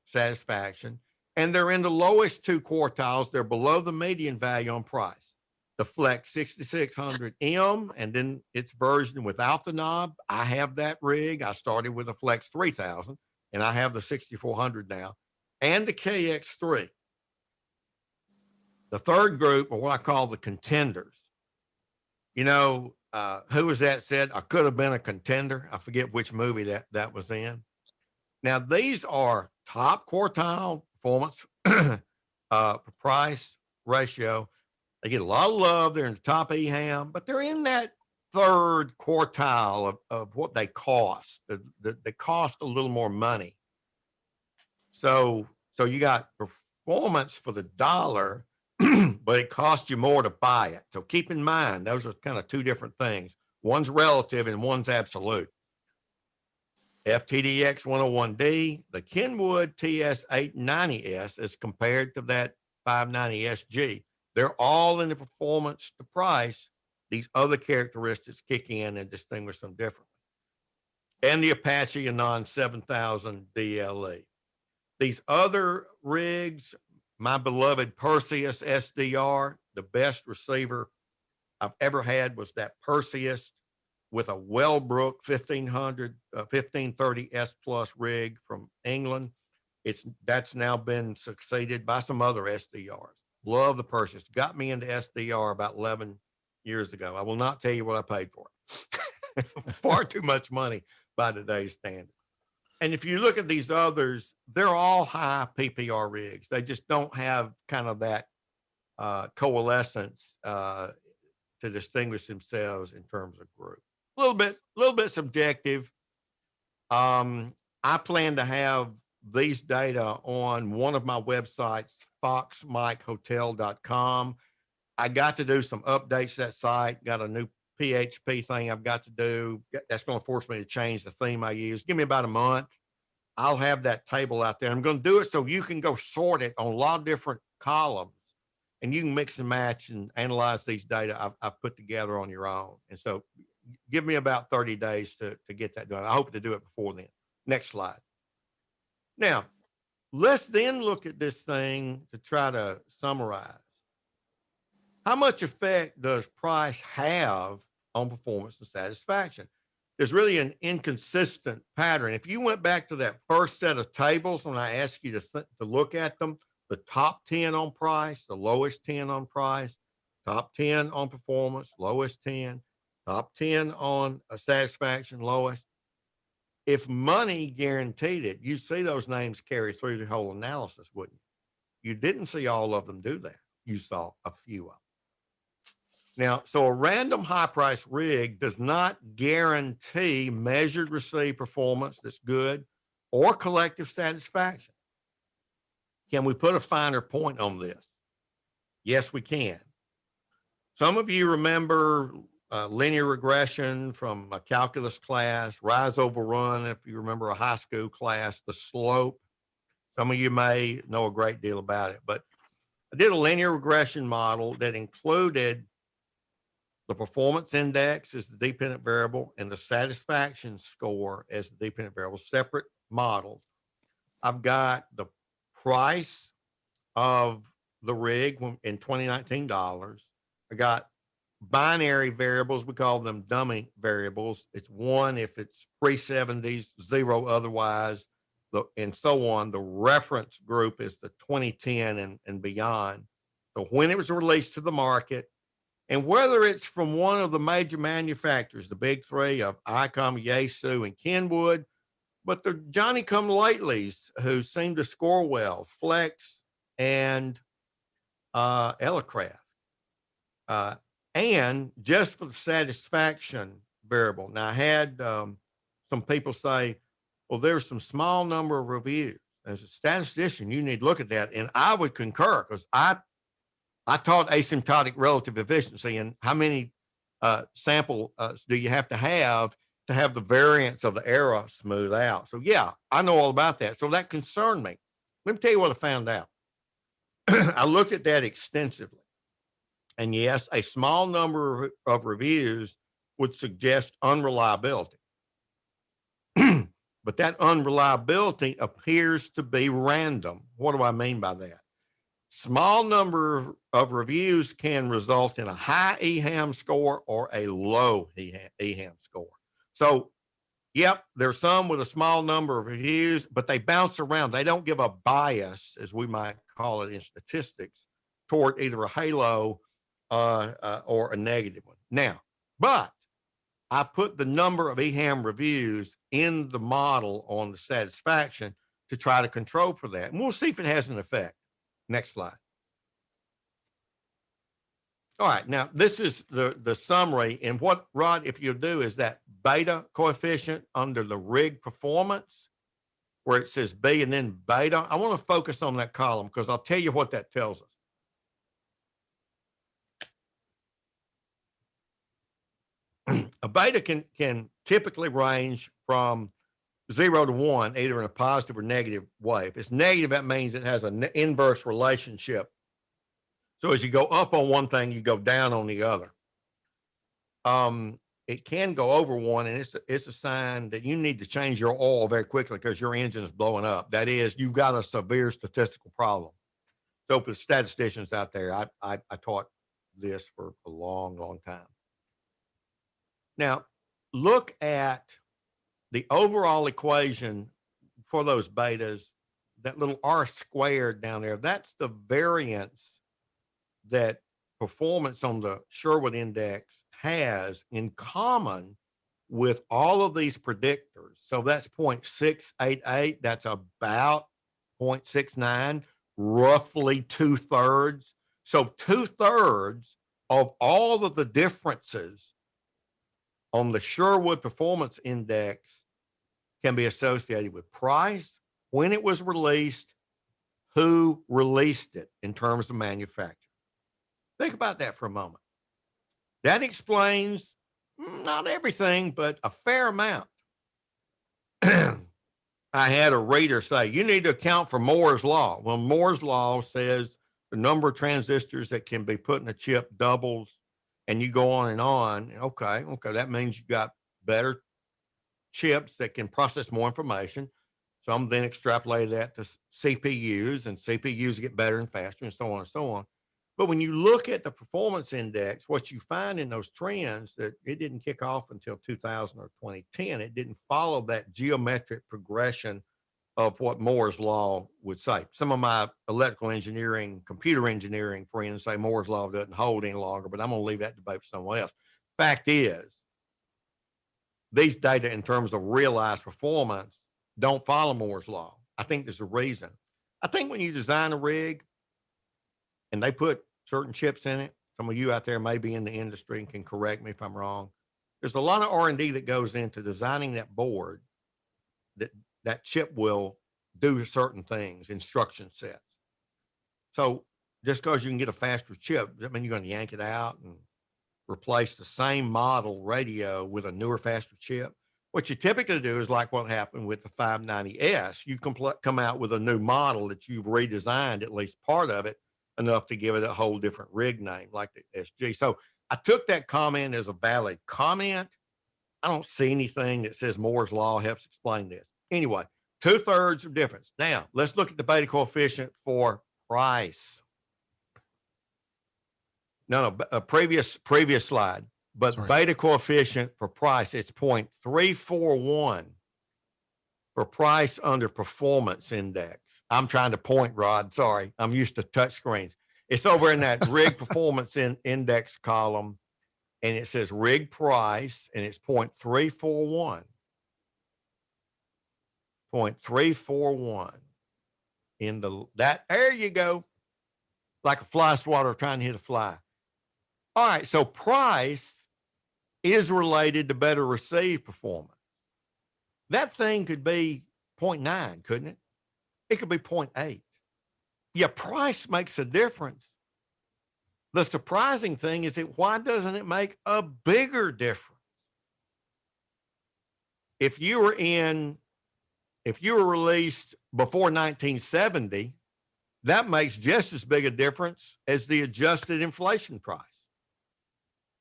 satisfaction, and they're in the lowest two quartiles. They're below the median value on price. The Flex 6600M, and then its version without the knob. I have that rig. I started with a Flex 3000, and I have the 6400 now, and the KX3. The third group are what I call the contenders. Who was that said I could have been a contender? I forget which movie that was in. Now, these are top quartile performance price ratio. They get a lot of love. They're in the top eHam, but they're in that third quartile of what they cost. They cost a little more money. So you got performance for the dollar, but it costs you more to buy it. So keep in mind, those are kind of two different things. One's relative and one's absolute. FTDX 101D, the Kenwood TS890S is compared to that 590SG. They're all in the performance to price. These other characteristics kick in and distinguish them differently. And the Apache Anon 7000 DLE. These other rigs, my beloved Perseus SDR, the best receiver I've ever had was that Perseus with a Wellbrook 1530 S Plus rig from England. That's now been succeeded by some other SDRs. Love the Perseus. Got me into SDR about 11 years ago. I will not tell you what I paid for it. Far too much money by today's standard. And if you look at these others, they're all high PPR rigs. They just don't have kind of that coalescence to distinguish themselves in terms of group. A little bit subjective. I plan to have these data on one of my websites, foxmikehotel.com. I got to do some updates to that site. Got a new PHP thing I've got to do. That's going to force me to change the theme I use. Give me about a month. I'll have that table out there. I'm going to do it so you can go sort it on a lot of different columns, and you can mix and match and analyze these data I've put together on your own. And so give me about 30 days to get that done. I hope to do it before then. Next slide. Now, let's then look at this thing to try to summarize. How much effect does price have on performance and satisfaction? There's really an inconsistent pattern. If you went back to that first set of tables when I asked you to look at them, the top 10 on price, the lowest 10 on price, top 10 on performance, lowest 10, top 10 on satisfaction, lowest. If money guaranteed it, you see those names carry through the whole analysis, wouldn't you? you didn't see all of them do that. You saw a few of them. Now, so a random high price rig does not guarantee measured receive performance that's good or collective satisfaction. Can we put a finer point on this? Yes, we can. Some of you remember linear regression from a calculus class, rise over run, if you remember a high school class, the slope. Some of you may know a great deal about it, but I did a linear regression model that included the performance index as the dependent variable and the satisfaction score as the dependent variable, separate models. I've got the price of the rig in 2019 dollars. I got binary variables. We call them dummy variables. It's 1 if it's pre-70s, 0 otherwise, and so on. The reference group is the 2010 and beyond. So when it was released to the market, and whether it's from one of the major manufacturers, the big three of ICOM, Yaesu, and Kenwood, but the Johnny-come-latelys who seem to score well, Flex and Elecraft. And just for the satisfaction variable. Now, I had some people say, well, there's some small number of reviews. As a statistician, you need to look at that. And I would concur because I taught asymptotic relative efficiency and how many sample do you have to have the variance of the error smooth out. So yeah, I know all about that. So that concerned me. Let me tell you what I found out. I looked at that extensively. And yes, a small number of reviews would suggest unreliability. But that unreliability appears to be random. What do I mean by that? Small number of reviews can result in a high eHam score or a low eHam score. So, yep, there's some with a small number of reviews, but they bounce around. They don't give a bias, as we might call it in statistics, toward either a halo or a negative one. Now, but I put the number of eHam reviews in the model on the satisfaction to try to control for that. And we'll see if it has an effect. Next slide. All right, now this is the summary. And what, Rod, if you'll do is that beta coefficient under the rig performance, where it says B and then beta. I want to focus on that column because I'll tell you what that tells us. A beta can typically range from 0 to 1, either in a positive or negative way. If it's negative, that means it has an inverse relationship. So as you go up on one thing, you go down on the other. It can go over 1, and it's a sign that you need to change your oil very quickly because your engine is blowing up. That is, you've got a severe statistical problem. So for the statisticians out there, I taught this for a long, long time. Now, look at the overall equation for those betas, that little R squared down there. That's the variance that performance on the Sherwood index has in common with all of these predictors. So that's 0.688. That's about 0.69, roughly 2/3. So 2/3 of all of the differences on the Sherwood Performance Index can be associated with price, when it was released, who released it in terms of manufacture. Think about that for a moment. That explains not everything, but a fair amount. I had a reader say, you need to account for Moore's Law. Well, Moore's Law says the number of transistors that can be put in a chip doubles, and you go on and on. Okay, that means you got better chips that can process more information. Some then extrapolate that to CPUs, and CPUs get better and faster, and so on and so on. But when you look at the performance index, what you find in those trends, that it didn't kick off until 2000 or 2010. It didn't follow that geometric progression of what Moore's Law would say. Some of my electrical engineering, computer engineering friends say Moore's Law doesn't hold any longer, but I'm going to leave that debate for someone else. Fact is, these data in terms of realized performance don't follow Moore's Law. I think there's a reason. I think when you design a rig, and they put certain chips in it. Some of you out there may be in the industry and can correct me if I'm wrong. There's a lot of R&D that goes into designing that board that chip will do certain things, instruction sets. So just because you can get a faster chip doesn't mean you're going to yank it out and replace the same model radio with a newer, faster chip. What you typically do is like what happened with the 590S. You come out with a new model that you've redesigned, at least part of it, enough to give it a whole different rig name like the SG. So I took that comment as a valid comment. I don't see anything that says Moore's Law helps explain this. Anyway, 2/3 of difference. Now, let's look at the beta coefficient for price. No, previous slide. But Sorry. Beta coefficient for price, it's 0.341 for price under performance index. I'm trying to point, Rod. Sorry, I'm used to touch screens. It's over in that rig performance index column, and it says rig price, and it's 0.341. 0.341 in there you go. Like a fly swatter trying to hit a fly. All right, so price is related to better receive performance. That thing could be 0.9, couldn't it? It could be 0.8. Yeah, price makes a difference. The surprising thing is that why doesn't it make a bigger difference? If you were released before 1970, that makes just as big a difference as the adjusted inflation price,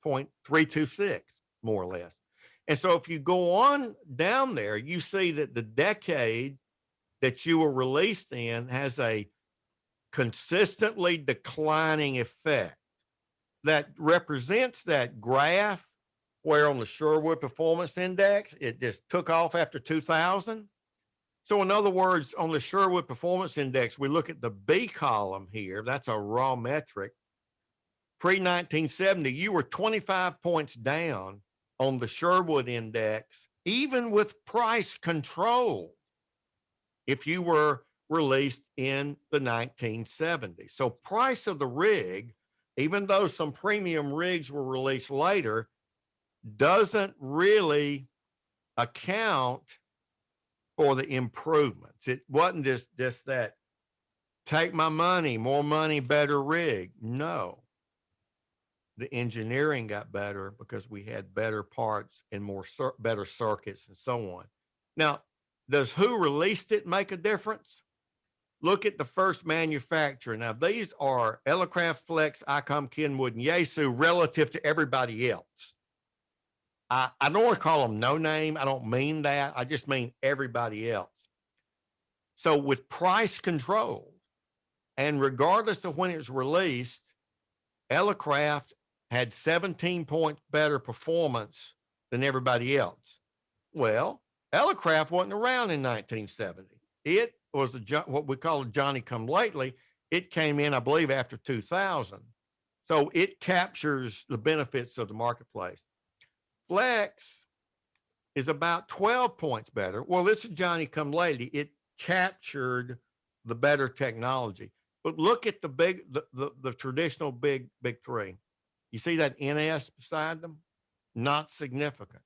0.326, more or less. And so if you go on down there, you see that the decade that you were released in has a consistently declining effect that represents that graph where on the Sherwood Performance Index, it just took off after 2000. So in other words, on the Sherwood Performance Index, we look at the B column here. That's a raw metric. Pre-1970, you were 25 points down on the Sherwood Index, even with price control, if you were released in the 1970s. So price of the rig, even though some premium rigs were released later, doesn't really account for the improvements. It wasn't just that take my money, more money, better rig. No. The engineering got better because we had better parts and better circuits and so on. Now, does who released it make a difference? Look at the first manufacturer. Now, these are Elecraft, Flex, ICOM, Kenwood, and Yaesu relative to everybody else. I don't want to call them no name. I don't mean that. I just mean everybody else. So with price control, and regardless of when it was released, Elecraft had 17 points better performance than everybody else. Well, Elecraft wasn't around in 1970. It was what we call a Johnny come lately. It came in, I believe, after 2000. So it captures the benefits of the marketplace. Flex is about 12 points better. Well, this is Johnny come lately. It captured the better technology. But look at the traditional big three. You see that NS beside them? Not significant.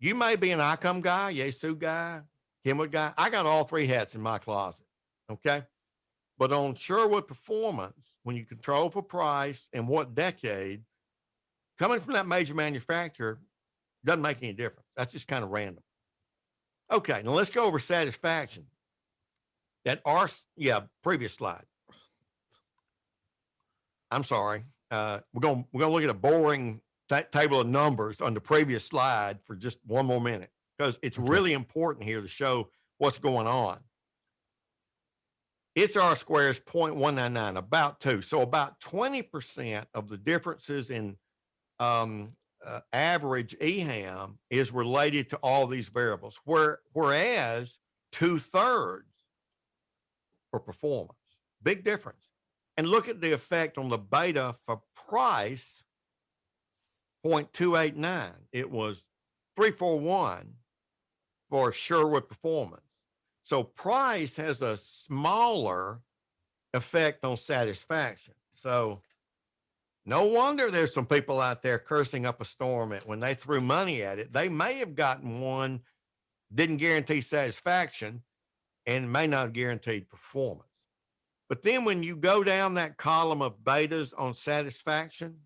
You may be an ICOM guy, Yaesu guy, Kenwood guy. I got all three hats in my closet, okay? But on Sherwood Performance, when you control for price and what decade, coming from that major manufacturer doesn't make any difference. That's just kind of random. Okay, now let's go over satisfaction. Previous slide. I'm sorry. We're gonna look at a boring table of numbers on the previous slide for just one more minute because it's really important here to show what's going on. Its R square is 0.199, about 2. So about 20% of the differences in average eHam is related to all these variables, whereas 2/3 for performance. Big difference. And look at the effect on the beta for price, 0.289. It was 341 for Sherwood Performance. So price has a smaller effect on satisfaction. So no wonder there's some people out there cursing up a storm when they threw money at it. They may have gotten one, didn't guarantee satisfaction, and may not have guaranteed performance. But then when you go down that column of betas on satisfaction,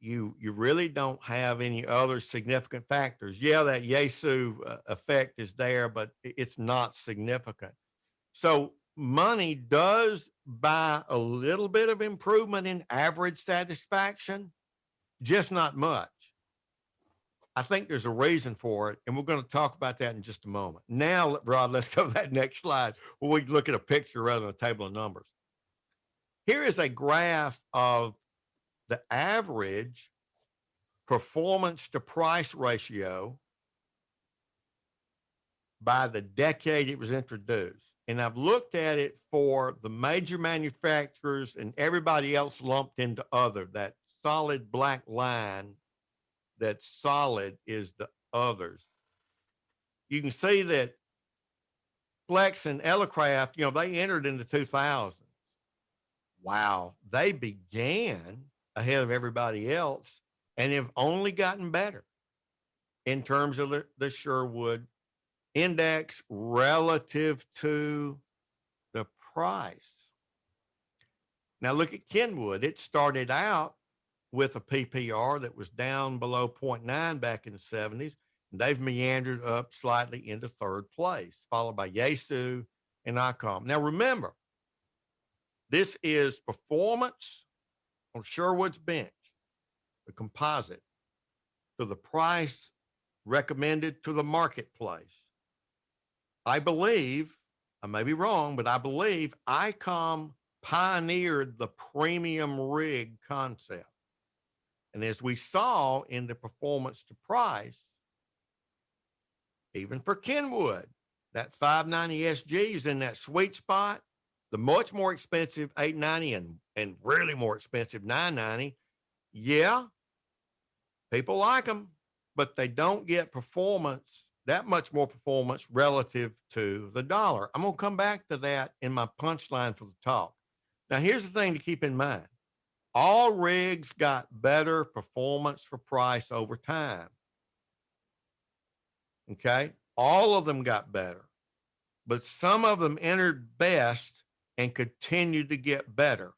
you really don't have any other significant factors. Yeah, that Yesu effect is there, but it's not significant. So money does buy a little bit of improvement in average satisfaction, just not much. I think there's a reason for it, and we're going to talk about that in just a moment. Now, Rod, let's go to that next slide where we look at a picture rather than a table of numbers. Here is a graph of the average performance to price ratio by the decade it was introduced. And I've looked at it for the major manufacturers and everybody else lumped into other. That solid black line, that's solid, is the others. You can see that Flex and Elecraft, they entered in the 2000s. Wow, they began ahead of everybody else and have only gotten better in terms of the Sherwood index relative to the price. Now look at Kenwood. It started out with a PPR that was down below 0.9 back in the 70s. And they've meandered up slightly into third place, followed by Yesu and ICOM. Now remember, this is performance on Sherwood's bench, the composite, to the price recommended to the marketplace. I believe, I may be wrong, but I believe ICOM pioneered the premium rig concept. And as we saw in the performance to price, even for Kenwood, that 590 SG is in that sweet spot. The much more expensive 890 and really more expensive 990, yeah, people like them, but they don't get performance, that much more performance relative to the dollar. I'm going to come back to that in my punchline for the talk. Now, here's the thing to keep in mind. All rigs got better performance for price over time. Okay? All of them got better, but some of them entered best and continue to get better,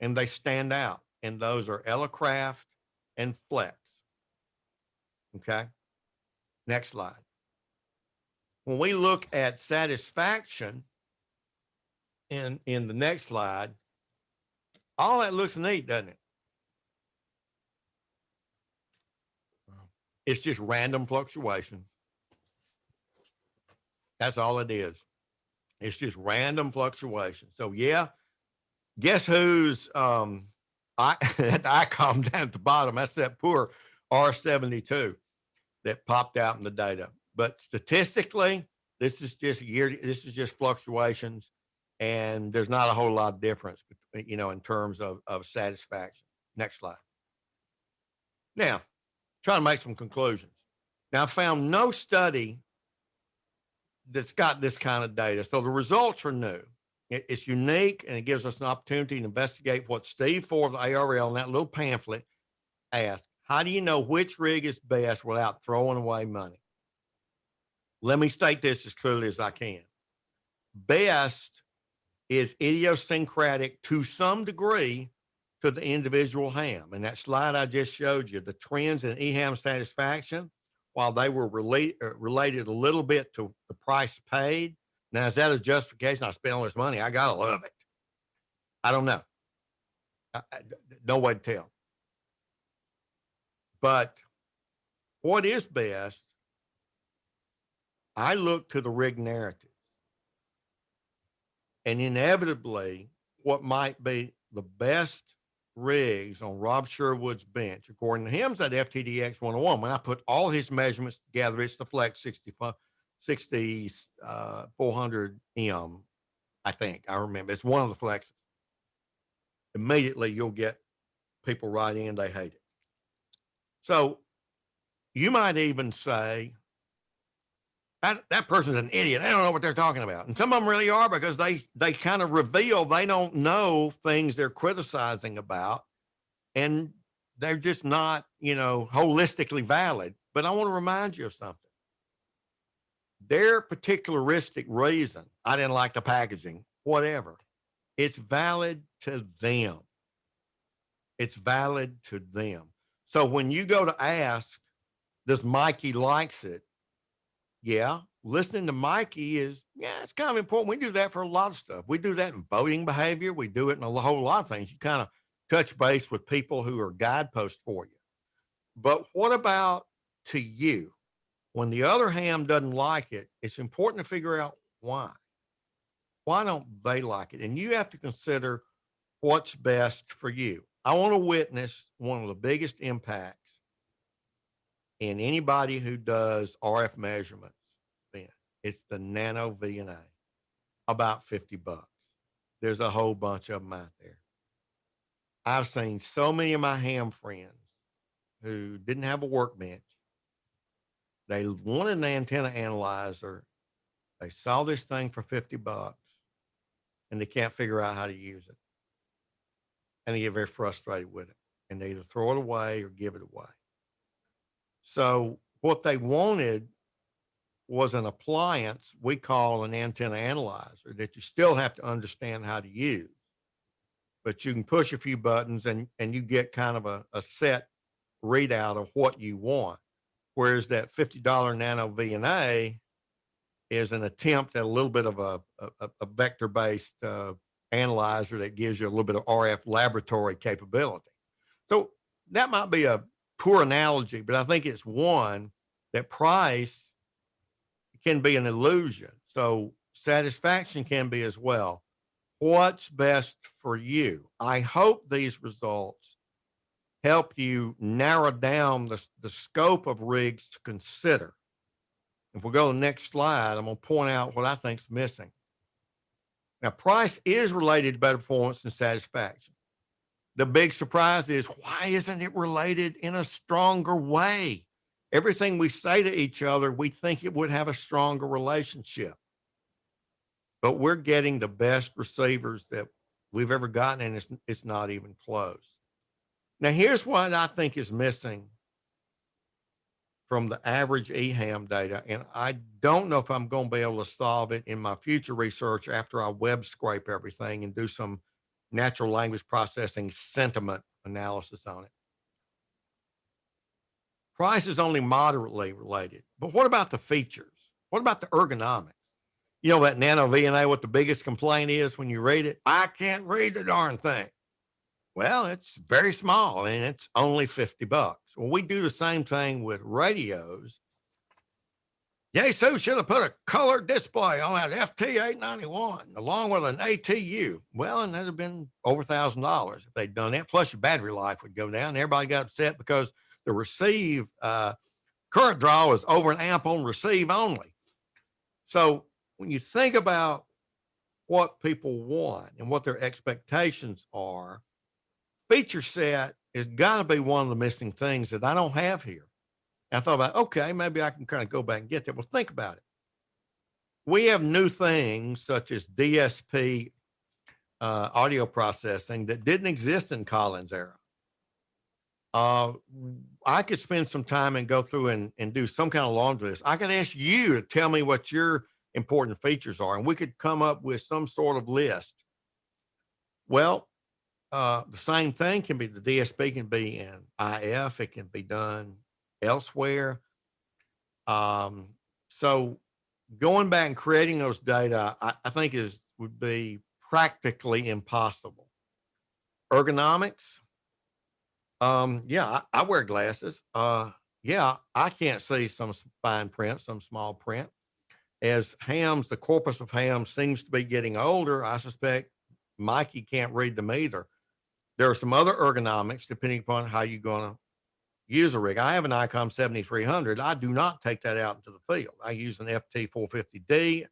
and they stand out. And those are Elecraft and Flex. Okay? Next slide. When we look at satisfaction in the next slide, all that looks neat, doesn't it? It's just random fluctuation. That's all it is. It's just random fluctuation. So yeah, guess who's the ICOM down at the bottom? That's that poor R72 that popped out in the data. But statistically, this is just fluctuations, and there's not a whole lot of difference, in terms of satisfaction. Next slide. Now, trying to make some conclusions. Now, I found no study that's got this kind of data. So the results are new. It's unique, and it gives us an opportunity to investigate what Steve Ford of ARL in that little pamphlet asked. How do you know which rig is best without throwing away money? Let me state this as clearly as I can. Best is idiosyncratic to some degree to the individual ham. And that slide I just showed you, the trends in eHam satisfaction, while they were related a little bit to the price paid. Now, is that a justification? I spent all this money. I got to love it. I don't know. No way to tell. But what is best, I look to the rig narrative. And inevitably, what might be the best rigs on Rob Sherwood's bench, according to him, is that FTDX 101. When I put all his measurements together, it's the Flex 6400M, I think. I remember. It's one of the Flexes. Immediately, you'll get people right in. They hate it. So you might even say that person's an idiot. They don't know what they're talking about. And some of them really are, because they kind of reveal they don't know things they're criticizing about, and they're just not, holistically valid. But I want to remind you of something. Their particularistic reason, I didn't like the packaging, whatever, it's valid to them. It's valid to them. So when you go to ask, does Mikey likes it? Yeah. Listening to Mikey it's kind of important. We do that for a lot of stuff. We do that in voting behavior. We do it in a whole lot of things. You kind of touch base with people who are guideposts for you. But what about to you? When the other ham doesn't like it, it's important to figure out why. Why don't they like it? And you have to consider what's best for you. I want to witness one of the biggest impacts in anybody who does RF measurements. Then it's the nano VNA, about $50. There's a whole bunch of them out there. I've seen so many of my ham friends who didn't have a workbench. They wanted an antenna analyzer. They saw this thing for $50 and they can't figure out how to use it. And they get very frustrated with it, and they either throw it away or give it away. So what they wanted was an appliance we call an antenna analyzer that you still have to understand how to use, but you can push a few buttons and you get kind of a set readout of what you want. Whereas that $50 nano VNA is an attempt at a little bit of a vector-based analyzer that gives you a little bit of RF laboratory capability. So that might be a poor analogy, but I think it's one that price can be an illusion. So satisfaction can be as well. What's best for you? I hope these results help you narrow down the scope of rigs to consider. If we go to the next slide, I'm going to point out what I think is missing. Now, price is related to better performance and satisfaction. The big surprise is, why isn't it related in a stronger way? Everything we say to each other, we think it would have a stronger relationship. But we're getting the best receivers that we've ever gotten, and it's not even close. Now, here's what I think is missing from the average eHam data, and I don't know if I'm going to be able to solve it in my future research after I web scrape everything and do some natural language processing sentiment analysis on it. Price is only moderately related, but what about the features? What about the ergonomics? You know that nano VNA, what the biggest complaint is when you read it? I can't read the darn thing. Well, it's very small and it's only $50. Well, we do the same thing with radios. Yaesu should have put a colored display on that FT891 along with an ATU. Well, and that'd have been over $1,000 if they'd done that. Plus your battery life would go down. Everybody got upset because the receive current draw is over an amp on receive only. So when you think about what people want and what their expectations are, feature set is got to be one of the missing things that I don't have here. And I thought about, okay, maybe I can kind of go back and get that. Well, think about it. We have new things such as DSP audio processing that didn't exist in Collins' era. I could spend some time and go through and do some kind of laundry list. I could ask you to tell me what your important features are, and we could come up with some sort of list. Well, the same thing can be, the DSP can be in IF, it can be done elsewhere. So going back and creating those data, I think would be practically impossible. Ergonomics. Yeah, I wear glasses. Yeah, I can't see some fine print, some small print. As hams, the corpus of hams seems to be getting older, I suspect Mikey can't read them either. There are some other ergonomics depending upon how you're going to use a rig. I have an ICOM 7300. I do not take that out into the field. I use an FT450D.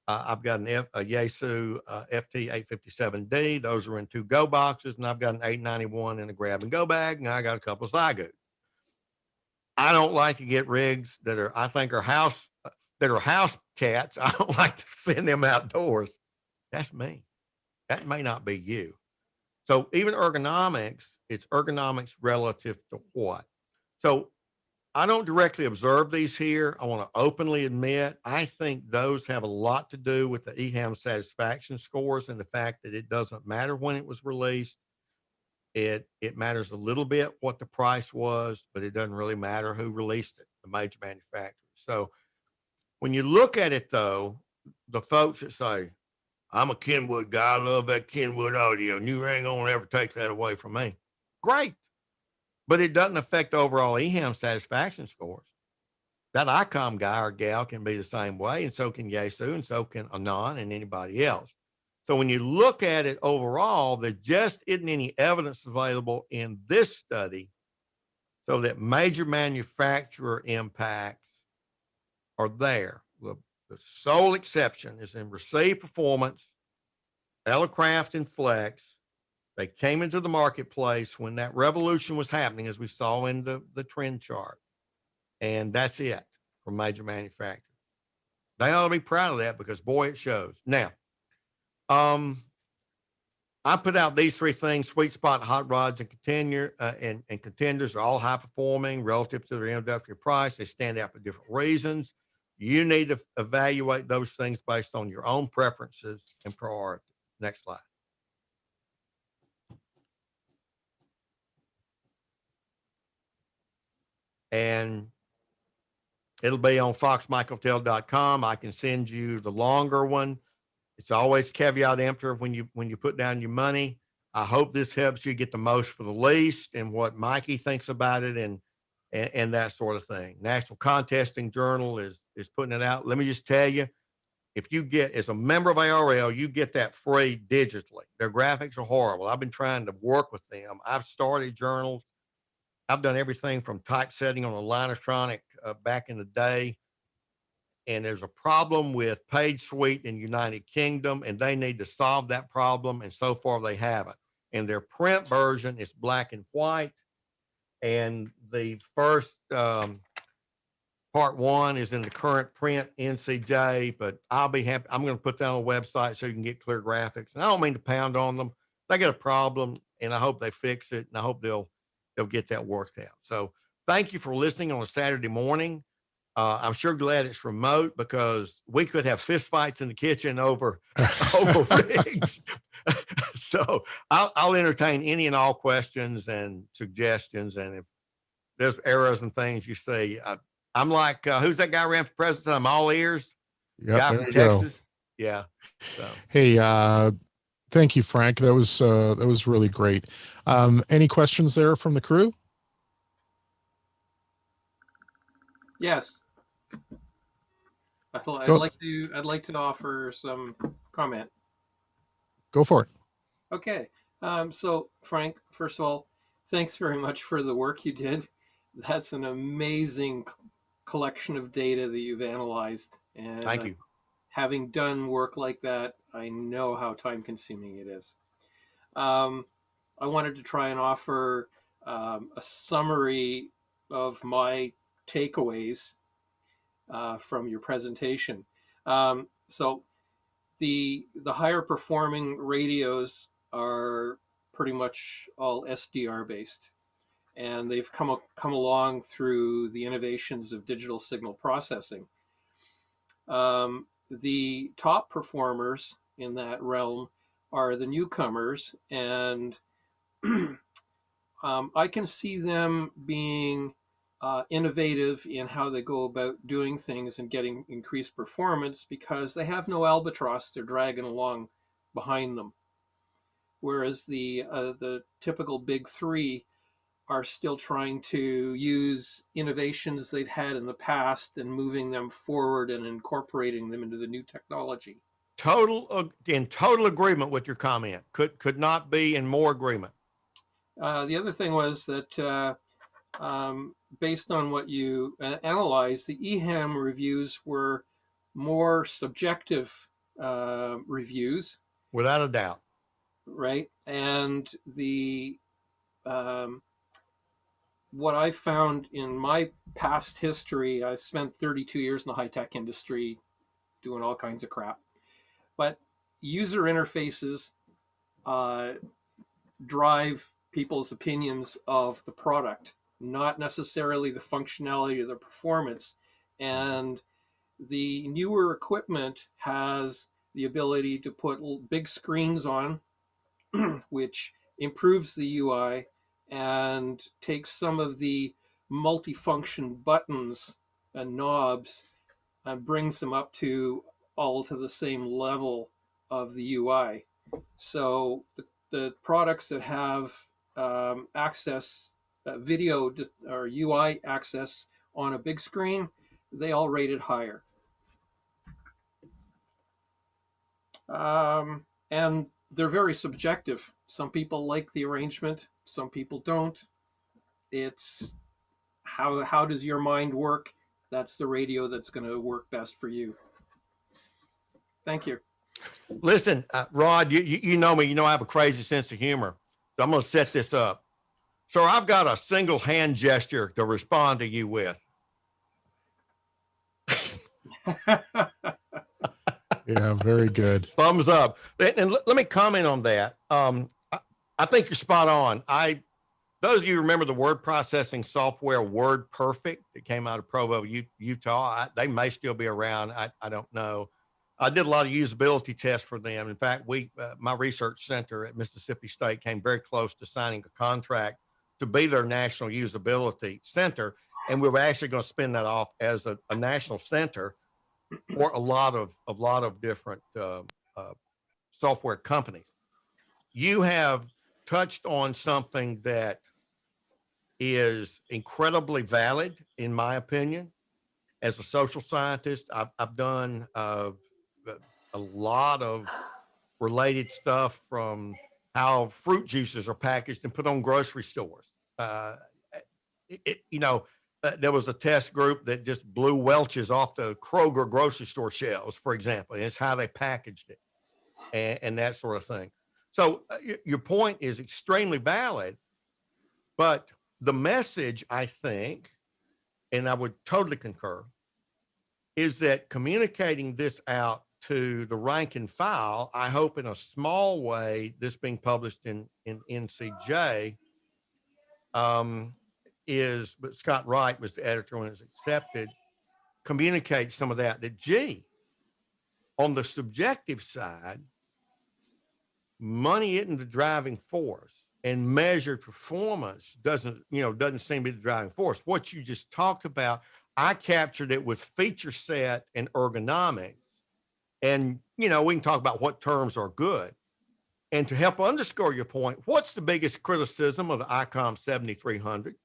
I've got a Yaesu FT857D. Those are in 2 go boxes, and I've got an 891 in a grab and go bag, and I got a couple of Zygoos. I don't like to get rigs that I think are house that are house cats, I don't like to send them outdoors. That's me. That may not be you. So even ergonomics, it's ergonomics relative to what? So I don't directly observe these here. I want to openly admit, I think those have a lot to do with the eHam satisfaction scores and the fact that it doesn't matter when it was released. It matters a little bit what the price was, but it doesn't really matter who released it, the major manufacturers. So when you look at it though, the folks that say, I'm a Kenwood guy, I love that Kenwood audio, and you ain't gonna ever take that away from me. Great. But it doesn't affect the overall eHam satisfaction scores. That ICOM guy or gal can be the same way, and so can Yaesu, and so can Anon and anybody else. So when you look at it overall, there just isn't any evidence available in this study so that major manufacturer impacts are there. The sole exception is in Receive Performance, Elecraft, and Flex. They came into the marketplace when that revolution was happening, as we saw in the trend chart. And that's it for major manufacturers. They ought to be proud of that because, boy, it shows. Now, I put out these three things: sweet spot, hot rods, and contenders are all high performing relative to their introductory price. They stand out for different reasons. You need to evaluate those things based on your own preferences and priorities. Next slide. And it'll be on foxmichaeltell.com. I can send you the longer one. It's always caveat emptor when you put down your money. I hope this helps you get the most for the least and what Mikey thinks about it and that sort of thing. National Contesting Journal is putting it out. Let me just tell you, if you get, as a member of ARL, you get that free digitally. Their graphics are horrible. I've been trying to work with them. I've started journals. I've done everything from typesetting on a Linestronic back in the day. And there's a problem with Page Suite in United Kingdom, and they need to solve that problem. And so far, they haven't. And their print version is black and white. And the first part one is in the current print NCJ, but I'll be happy. I'm going to put that on the website so you can get clear graphics. And I don't mean to pound on them. They got a problem, and I hope they fix it, and I hope they'll get that worked out. So thank you for listening on a Saturday morning. I'm sure glad it's remote because we could have fist fights in the kitchen over rigs. So I'll entertain any and all questions and suggestions. And if there's errors and things you see, I'm like, who's that guy ran for president? I'm all ears. Yep, Guy from Texas. Yeah. So. Hey, thank you, Frank. That was really great. Any questions there from the crew? Yes. I'd like to offer some comment. Go for it. Okay. So Frank, first of all, thanks very much for the work you did. That's an amazing collection of data that you've analyzed. And thank you. Having done work like that, I know how time consuming it is. I wanted to try and offer a summary of my takeaways from your presentation. So the higher performing radios are pretty much all SDR based, and they've come along through the innovations of digital signal processing. The top performers in that realm are the newcomers, and I can see them being innovative in how they go about doing things and getting increased performance because they have no albatross they're dragging along behind them. Whereas the typical big three are still trying to use innovations they've had in the past and moving them forward and incorporating them into the new technology. In total agreement with your comment. Could not be in more agreement. The other thing was that based on what you analyzed, the eHam reviews were more subjective reviews. Without a doubt. Right. And the what I found in my past history, I spent 32 years in the high tech industry doing all kinds of crap. But user interfaces uh, drive people's opinions of the product, not necessarily the functionality or the performance. And the newer equipment has the ability to put big screens on, which improves the UI and takes some of the multifunction buttons and knobs and brings them up to all to the same level of the UI. So the products that have access, video or UI access on a big screen, they all rated higher. And they're very subjective. Some people like the arrangement, some people don't. It's how does your mind work? That's the radio that's going to work best for you. Thank you. Listen, Rod, you know me. You know I have a crazy sense of humor. So I'm going to set this up. So I've got a single hand gesture to respond to you with. Yeah, very good. Thumbs up. And let me comment on that. I think you're spot on. Those of you who remember the word processing software WordPerfect that came out of Provo, Utah, they may still be around. I don't know. I did a lot of usability tests for them. In fact, my research center at Mississippi State came very close to signing a contract to be their national usability center. And we were actually going to spin that off as a national center for a lot of different software companies. You have touched on something that is incredibly valid, in my opinion. As a social scientist, I've done a lot of related stuff, from how fruit juices are packaged and put on grocery stores. There was a test group that just blew Welch's off the Kroger grocery store shelves, for example. And it's how they packaged it and that sort of thing. So your point is extremely valid, but the message, I think, and I would totally concur, is that communicating this out to the rank and file, I hope in a small way, this being published in NCJ, but Scott Wright was the editor when it was accepted, communicate some of that, gee, on the subjective side, money isn't the driving force, and measured performance doesn't seem to be the driving force. What you just talked about, I captured it with feature set and ergonomics. And, we can talk about what terms are good. And to help underscore your point, what's the biggest criticism of the ICOM 7300?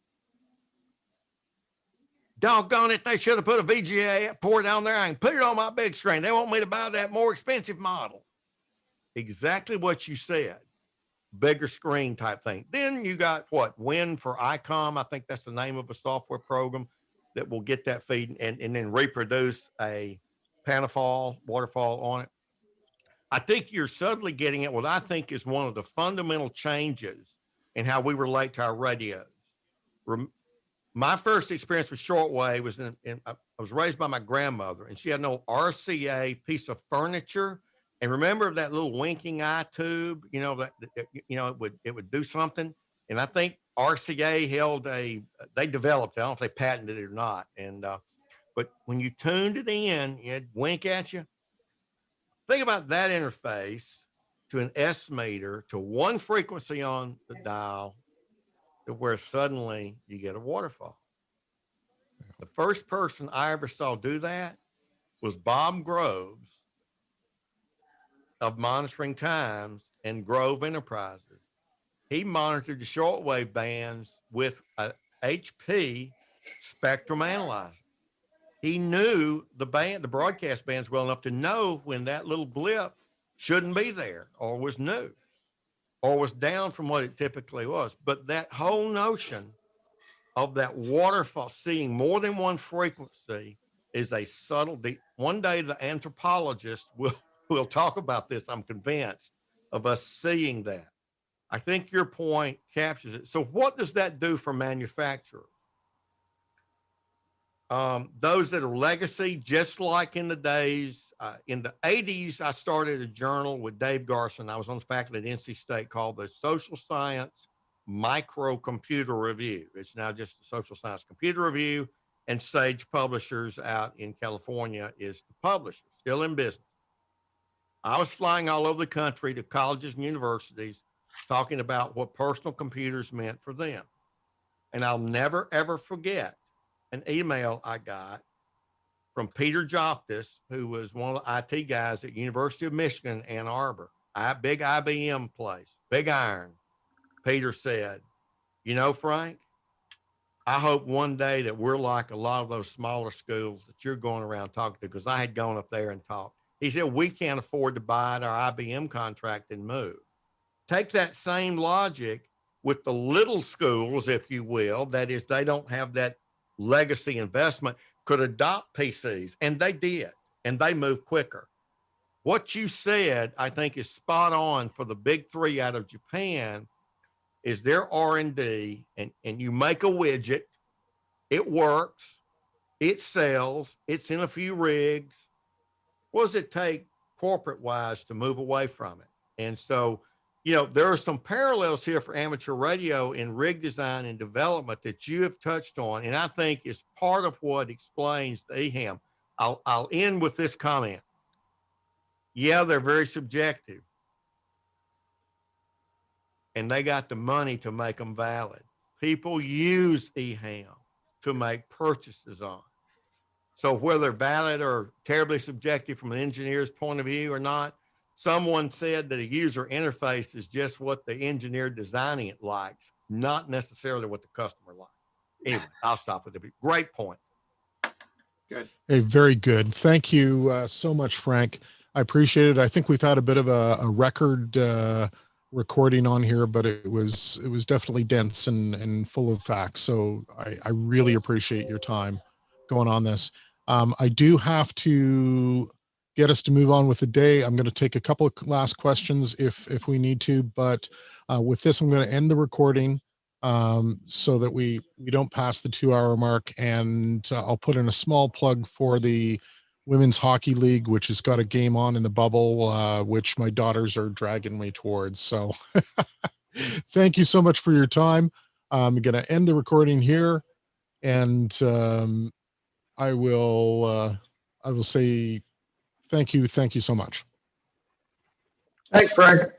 Doggone it, they should have put a VGA port down there and put it on my big screen. They want me to buy that more expensive model. Exactly what you said. Bigger screen type thing. Then you got Win for ICOM. I think that's the name of a software program that will get that feed and then reproduce a waterfall on it. I think you're subtly getting at what I think is one of the fundamental changes in how we relate to our radios. My first experience with shortwave was I was raised by my grandmother, and she had an old RCA piece of furniture. And remember that little winking eye tube, it would do something. And I think RCA they developed it. I don't know if they patented it or not. And, but when you tuned it in, it'd wink at you. Think about that interface to an S meter, to one frequency on the dial, to where suddenly you get a waterfall. The first person I ever saw do that was Bob Groves of Monitoring Times and Grove Enterprises. He monitored the shortwave bands with a HP spectrum analyzer. He knew the broadcast bands well enough to know when that little blip shouldn't be there, or was new, or was down from what it typically was. But that whole notion of that waterfall, seeing more than one frequency, is a subtlety. One day the anthropologists will talk about this, I'm convinced, of us seeing that. I think your point captures it. So what does that do for manufacturers? Those that are legacy, just like in the days, in the 80s, I started a journal with Dave Garson. I was on the faculty at NC State called the Social Science Microcomputer Review. It's now just the Social Science Computer Review, and Sage Publishers out in California is the publisher, still in business. I was flying all over the country to colleges and universities talking about what personal computers meant for them. And I'll never, ever forget an email I got from Peter Joftis, who was one of the IT guys at University of Michigan, Ann Arbor, big IBM place, big iron. Peter said, you know, Frank, I hope one day that we're like a lot of those smaller schools that you're going around talking to, because I had gone up there and talked. He said, we can't afford to buy our IBM contract and move. Take that same logic with the little schools, if you will, that is, they don't have that legacy investment, could adopt PCs, and they did, and they moved quicker. What you said, I think, is spot on for the big three out of Japan, is their R&D, and you make a widget, it works, it sells, it's in a few rigs. What does it take corporate-wise to move away from it? And so, you know, there are some parallels here for amateur radio in rig design and development that you have touched on, and I think is part of what explains the eHam. I'll end with this comment. Yeah, they're very subjective, and they got the money to make them valid. People use eHam to make purchases on. So whether they're valid or terribly subjective from an engineer's point of view or not, someone said that a user interface is just what the engineer designing it likes, not necessarily what the customer likes. Anyway, I'll stop with it. Great point. Good. Hey, very good. Thank you so much, Frank. I appreciate it. I think we've had a bit of a record recording on here, but it was definitely dense and full of facts. So I really appreciate your time going on this. I do have to get us to move on with the day. I'm going to take a couple of last questions if we need to, but with this, I'm going to end the recording so that we don't pass the 2-hour mark. And I'll put in a small plug for the Women's Hockey League, which has got a game on in the bubble, which my daughters are dragging me towards. So thank you so much for your time. I'm going to end the recording here, and I will say thank you so much. Thanks, Frank.